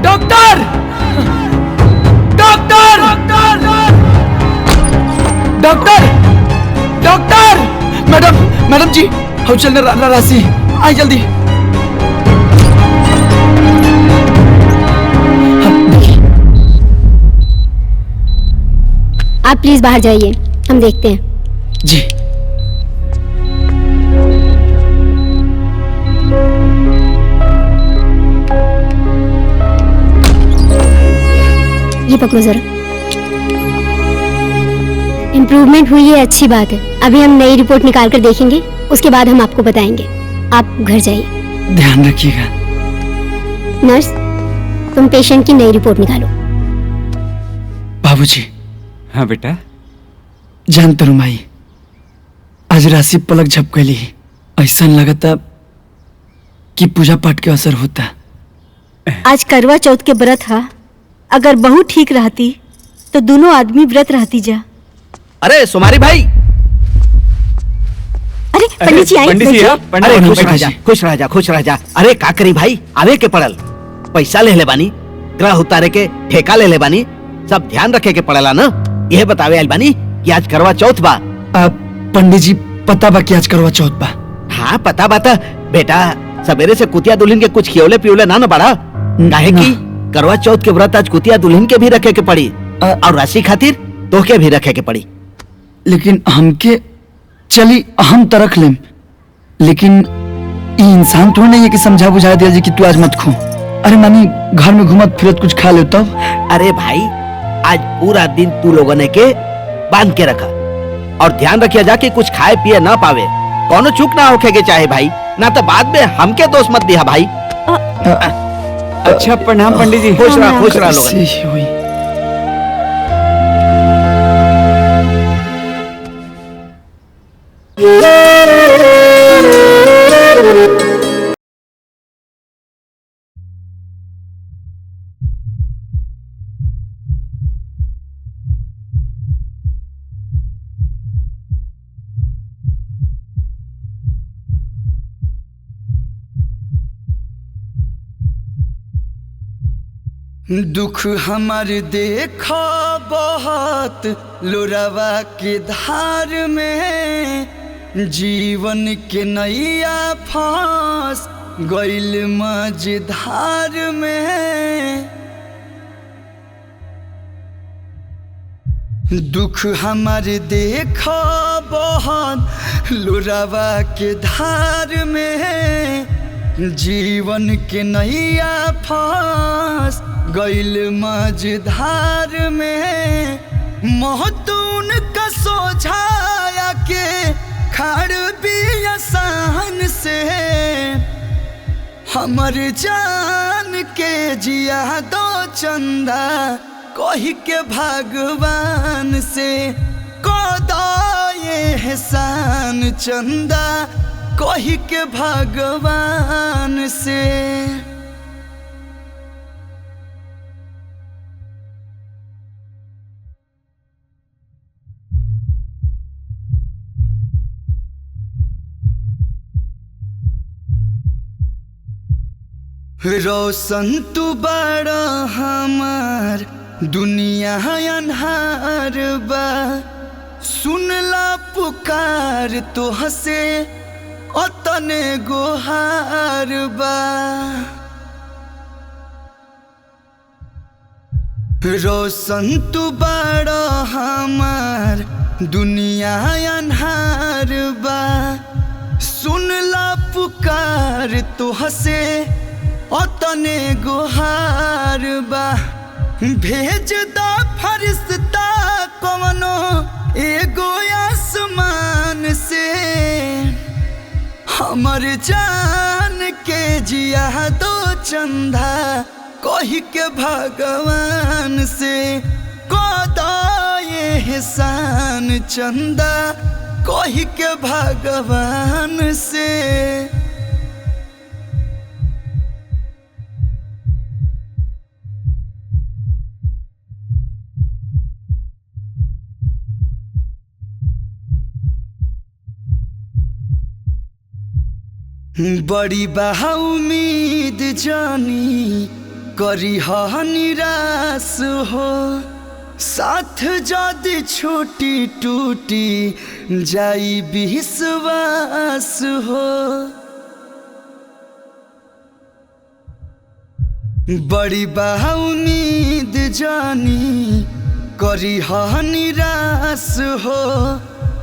doctor, doctor, doctor, doctor, madam, madam जी, हो चलने राशि, आई जल्दी। आप प्लीज बाहर जाइए, हम देखते हैं। जी। ये पकड़ो जरा। इम्प्रूवमेंट हुई है, अच्छी बात है। अभी हम नई रिपोर्ट निकाल कर देखेंगे, उसके बाद हम आपको बताएंगे। आप घर जाइए। ध्यान रखिएगा। नर्स, तुम पेशेंट की नई रिपोर्ट निकालो। बाबूजी। हाँ बेटा। जानते हो माई, आज राशि पलक झप गई, ऐसा लगता कि पूजा पाठ के असर होता। आज करवा चौथ के व्रत हा, अगर बहू ठीक रहती तो दोनों आदमी व्रत रहती जा। अरे सुमारी भाई। अरे पंडित जी, पंडित जी, अरे खुश रह जा, खुश रह जा, खुश रह जा। अरे का करी भाई, आवे के पड़ल, पैसा ले बानी, ग्रह उतारे के ठेका ले बानी, सब ध्यान रखे के पड़ेला ना। यह बतावे आइल बानी कि आज करवा चौथ बा। पंडित जी, पता बा कि आज करवा चौथ बा? हाँ पता बाता बेटा, सवेरे से कुतिया दुल्हन के कुछ खियोले पियोले ना बड़ा, काहे कि करवा चौथ के व्रत आज कुतिया दुल्हन के भी रखे के पड़ी और राशि खातिर तोहके भी रखे के पड़ी। लेकिन हमके चली हम तो रख लेम, लेकिन ये इंसान थोड़ा नहीं है कि समझा बुझा दिया जी कि तू आज मत खो। अरे नानी, घर में घूमत फिरत कुछ खा ले तब। अरे भाई, आज पूरा दिन तू लोगों ने के बांध के रखा और ध्यान रखिया जा कि कुछ खाए पिए ना पावे, कौनो चूक ना होके के चाहे भाई, ना तो बाद में हमके दोष मत दिया भाई। अच्छा प्रणाम पंडित जी। खुश रहा लोग। दुख हमार देखा बहुत लोरावा के धार में, जीवन के नैया फांस गइल मझधार में। दुख हमार देखा बहुत लोरावा के धार में, जीवन के नैया फांस गइल मझधार में। महतून का सोझाया के खड़ भी आसान से, हमर जान के जिया दो चंदा कही के भगवान से। कदा ये एहसान चंदा कही के भगवान से। रोशन तू बड़ा हमार दुनिया अन्हार बा, सुनला पुकार तो हसे अतने गोहार बा। रोशन तू बड़ा हमार दुनिया अन्हार बा, सुनला पुकार तो हसे अतने गोहार बा। भेज दा फरिश्ता कवनो एगो आसमान से, हमर जान के जिया दो चंदा कही के भगवान से। कदा ये एहसान चंदा कही के भगवान से। बड़ी बा उम्मीद जानी करी हा निराश हो, साथ जदि छोटी टूटी जाई विश्वास हो। बड़ी बा उम्मीद जानी करी हा निराश हो,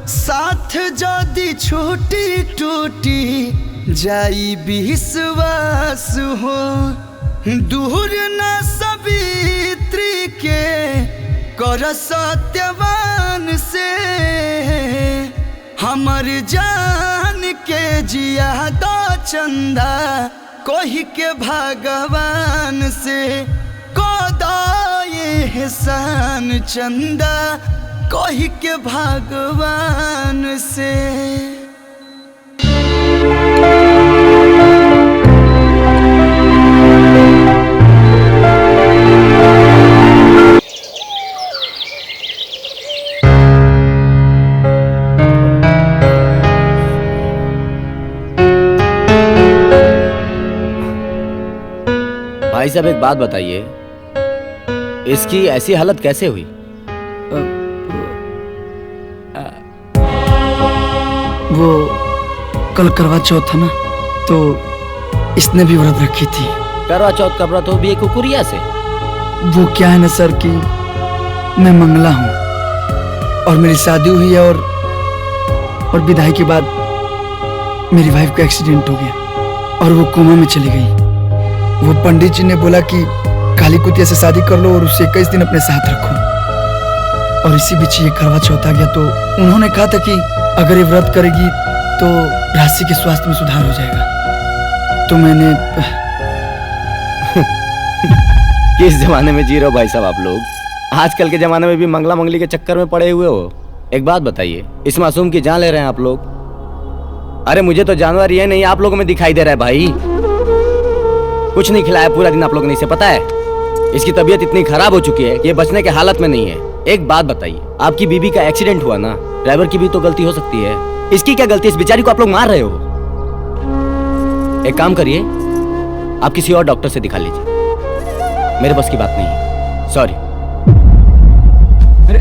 साथ जदि छोटी टूटी जाई विश्वास हो। दूर न सवित्री के कर सत्यवान से, हमर जान के जिया दो चंदा कही के भगवान से। कदा ये एहसान चंदा कही के भगवान से। भाई साहब एक बात बताइए, इसकी ऐसी हालत कैसे हुई? वो कल करवा चौथ था ना, तो इसने भी व्रत रखी थी। करवा चौथ का व्रत हो भी एक कुकुरिया से? वो क्या है ना सर कि मैं मंगला हूँ और मेरी शादी हुई है, और विदाई के बाद मेरी वाइफ का एक्सीडेंट हो गया और वो कोमा में चली गई। वो पंडित जी ने बोला कि काली कुतिया से शादी कर लो और उसे 21 दिन अपने साथ रखो, और इसी बीच ये करवा चौथ आ गया। तो उन्होंने कहा था कि अगर ये व्रत करेगी तो राशि के स्वास्थ्य में सुधार हो जाएगा। तो मैंने किस जमाने में जी रहे हो भाई साहब आप लोग? आजकल के जमाने में भी मंगला मंगली के चक्कर में पड़े हुए हो। एक बात बताइए, इस मासूम की जान ले रहे हैं आप लोग? अरे मुझे तो जानवर ये नहीं आप लोगों में दिखाई दे रहा है भाई। कुछ नहीं खिलाया पूरा दिन आप लोगों ने, इसे पता है? इसकी तबीयत इतनी खराब हो चुकी है कि ये बचने के हालत में नहीं है। एक बात बताइए, आपकी बीबी का एक्सीडेंट हुआ ना, ड्राइवर की भी तो गलती हो सकती है। इसकी क्या गलती? इस बेचारी को आप लोग मार रहे हो। एक काम करिए, आप किसी और डॉक्टर से दिखा लीजिए, मेरे बस की बात नहीं है, सॉरी। अरे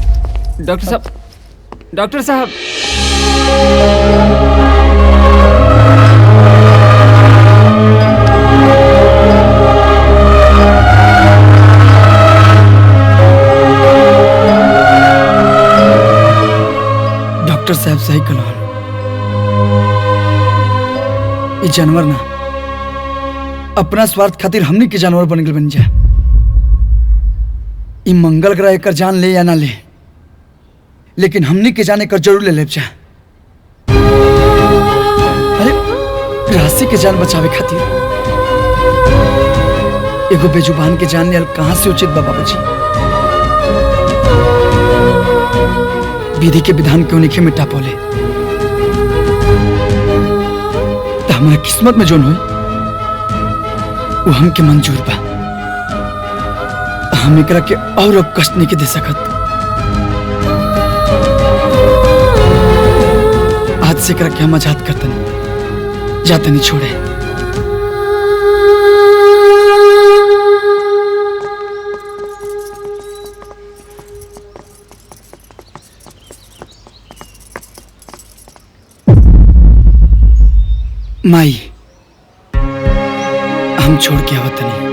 डॉक्टर साहब, डॉक्टर साहब, डॉक्टर साहब सही कहलन। ये जानवर ना अपना स्वार्थ खातिर हमनी के जानवर बन गए बन जाए। ये मंगल ग्रह एकर जान ले या ना ले, लेकिन हमनी के जाने कर जरूर ले ले जा। अरे राशि के जान बचावे खातिर एगो बेजुबान के जान ले कहां से उचित बा बाबूजी? विधि के विधान क्यों नहीं मिटा पोले? तो हमारा किस्मत में जोन हुई वो हमके मंजूर बा। हम एकरा के और अब कष्ट नहीं के दे सकत। आज से एकरा के हम आजाद करतनी, जातनी छोड़े। माई हम छोड़ के आवत नहीं।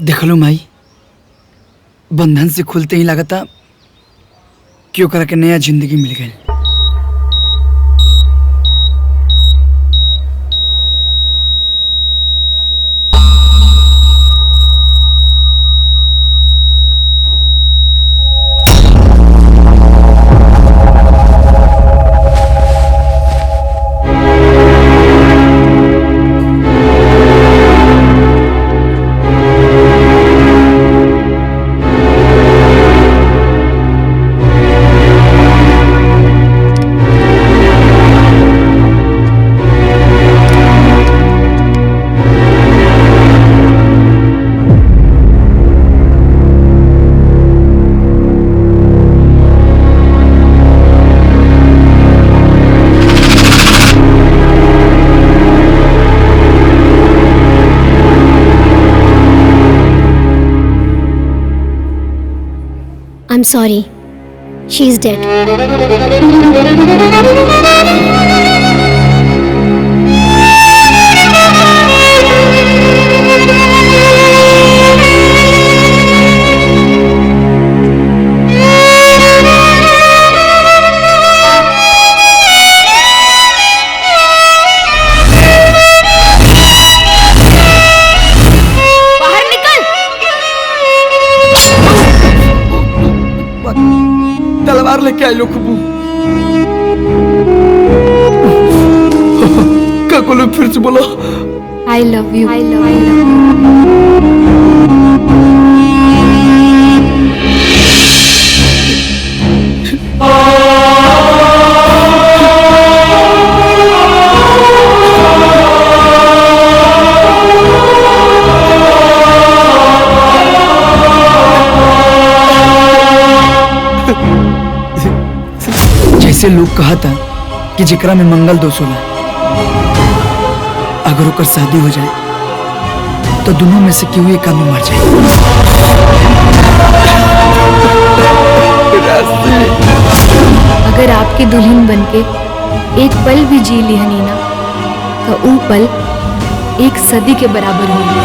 देख लो माई, बंधन से खुलते ही लगता क्यों करा के नया जिंदगी मिल गई। I'm sorry. She's dead. तलवार लेके आई लो खुबू। क्या बोलो फिर से बोलो। I love you. I love you. जैसे लोग कहा था कि जिकरा में मंगल दोष होला, अगर ओकर शादी हो जाए तो दोनों में से केहू एक आदमी मर जाए। अगर आपकी दुल्हन बनके एक पल भी जी ली हनीना, तो वो पल एक सदी के बराबर होगी।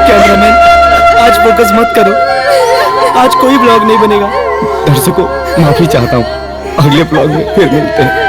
कैमरामैन, आज फोकस मत करो, आज कोई ब्लॉग नहीं बनेगा। दर्शकों माफी चाहता हूँ, अगले ब्लॉग में फिर मिलते हैं।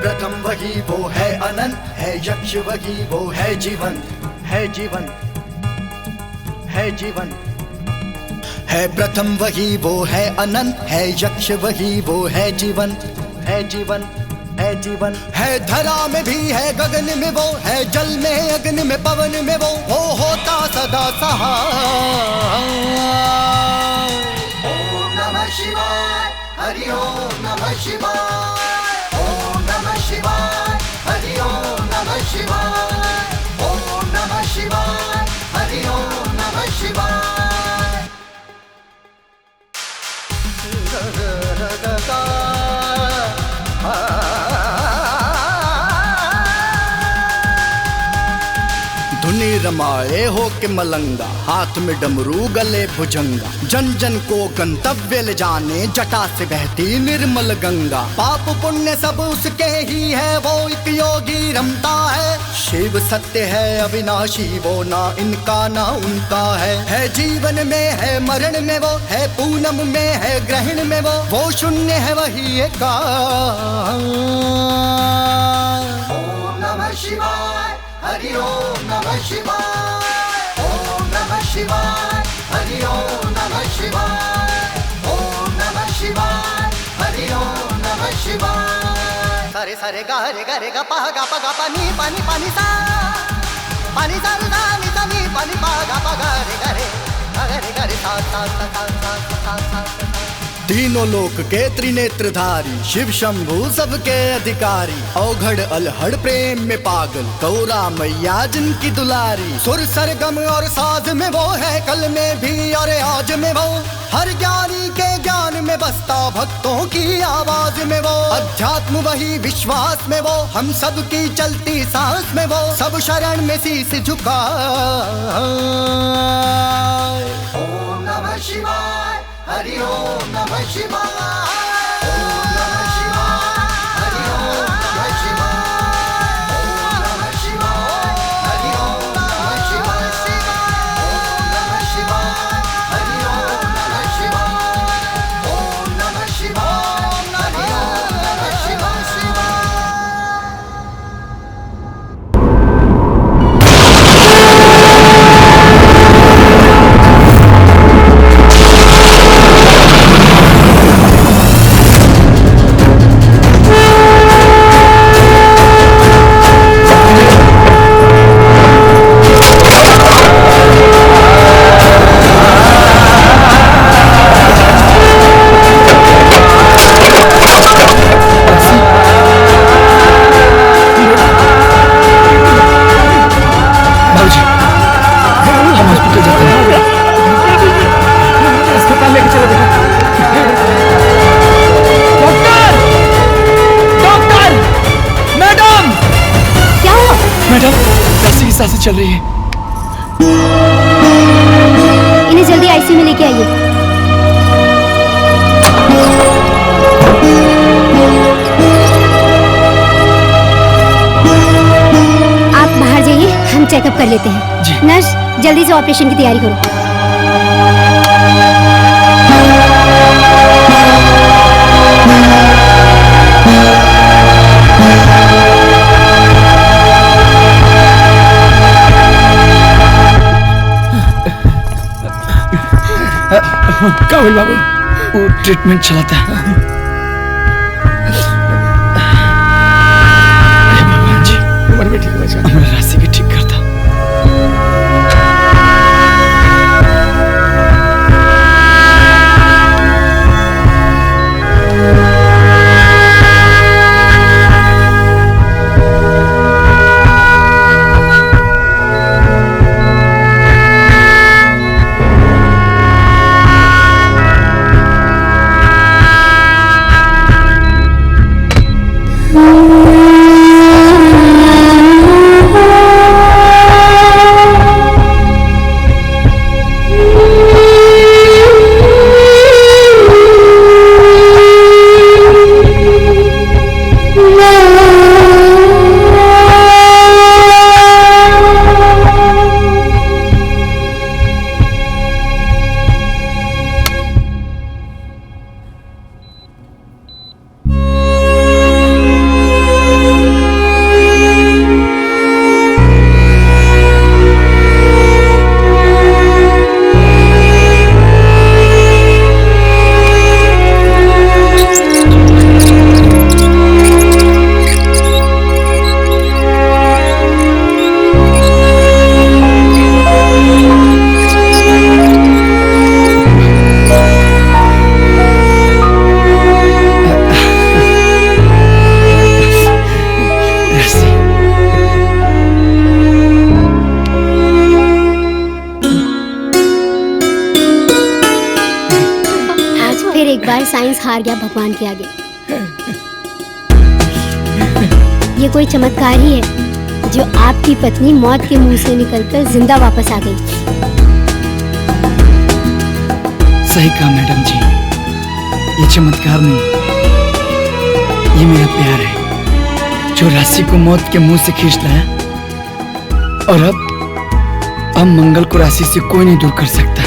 प्रथम वही वो है अनंत है यक्ष वही वो है जीवन है जीवन है जीवन है प्रथम वही वो है अनंत है यक्ष वही वो है जीवन है जीवन है जीवन है धरा में भी है गगन में वो है जल में अग्नि में पवन में वो होता सदा सहाय। ओम नमः शिवाय हरि ओम नमः शिवाय ओम नमः शिवाय हरि ओम नमः शिवाय ओम नमः शिवाय हरि ओम नमः शिवाय। धुनी रमाए हो के मलंगा हाथ में डमरू गले भुजंगा जन जन को गंतव्य ले जाने जटा से बहती निर्मल गंगा पाप पुण्य सब उसके ही है वो एक योगी रमता है शिव सत्य है अविनाशी वो ना इनका ना उनका है जीवन में है मरण में वो है पूनम में है ग्रहण में वो शून्य है वही एकाकार। ओम नमः शिवाय हरि ओम नमः शिवाय ओम नमः शिवाय हरि ओम नमः शिवाय ओम नमः शिवाय हरि ओम नमः शिवाय। सारे सारे गा रे गा पा गा पानी पानी पानी सा पानी सा दा नी सा नी पानी पा गा रे गा रे सा सा सा सा सा सा। तीनों लोक के त्रिनेत्रधारी, शिव शंभु सबके अधिकारी, औघड़ अलहड़ प्रेम में पागल, गौरा मैया जिनकी दुलारी। सुर सरगम और साज में वो है, कल में भी और आज में वो, हर ज्ञानी के ज्ञान में बसता, भक्तों की आवाज में वो। अध्यात्म वही विश्वास में वो, हम सब की चलती सांस में वो, सब शरण में शीश झुका। ओम नमः शिवाय, हरि ओम नमः शिवाय, ओम नमः शिवाय, हरि ओम नमः शिवाय, ओम नमः शिवाय, हरि ओम नमः शिवाय, ओम नमः शिवाय, हरि ओम नमः शिवाय, ओम नमः शिवाय, हरि ओम नमः शिवाय। सांसें चल रही है। इन्हें जल्दी आईसीयू में लेके आइए। आप बाहर जाइए, हम चेकअप कर लेते हैं। नर्स जल्दी से ऑपरेशन की तैयारी करो। काबिल बाबू वो ट्रीटमेंट चलाता है। भगवान जी उम्र में ठीक बचा, हमारा रास्ते के ठीक करता। साइंस हार गया भगवान के आगे। ये कोई चमत्कार ही है जो आपकी पत्नी मौत के मुंह से निकलकर जिंदा वापस आ गई। सही कहा मैडम जी, ये चमत्कार नहीं, ये मेरा प्यार है जो राशि को मौत के मुंह से खींच लाया, और अब मंगल को राशि से कोई नहीं दूर कर सकता।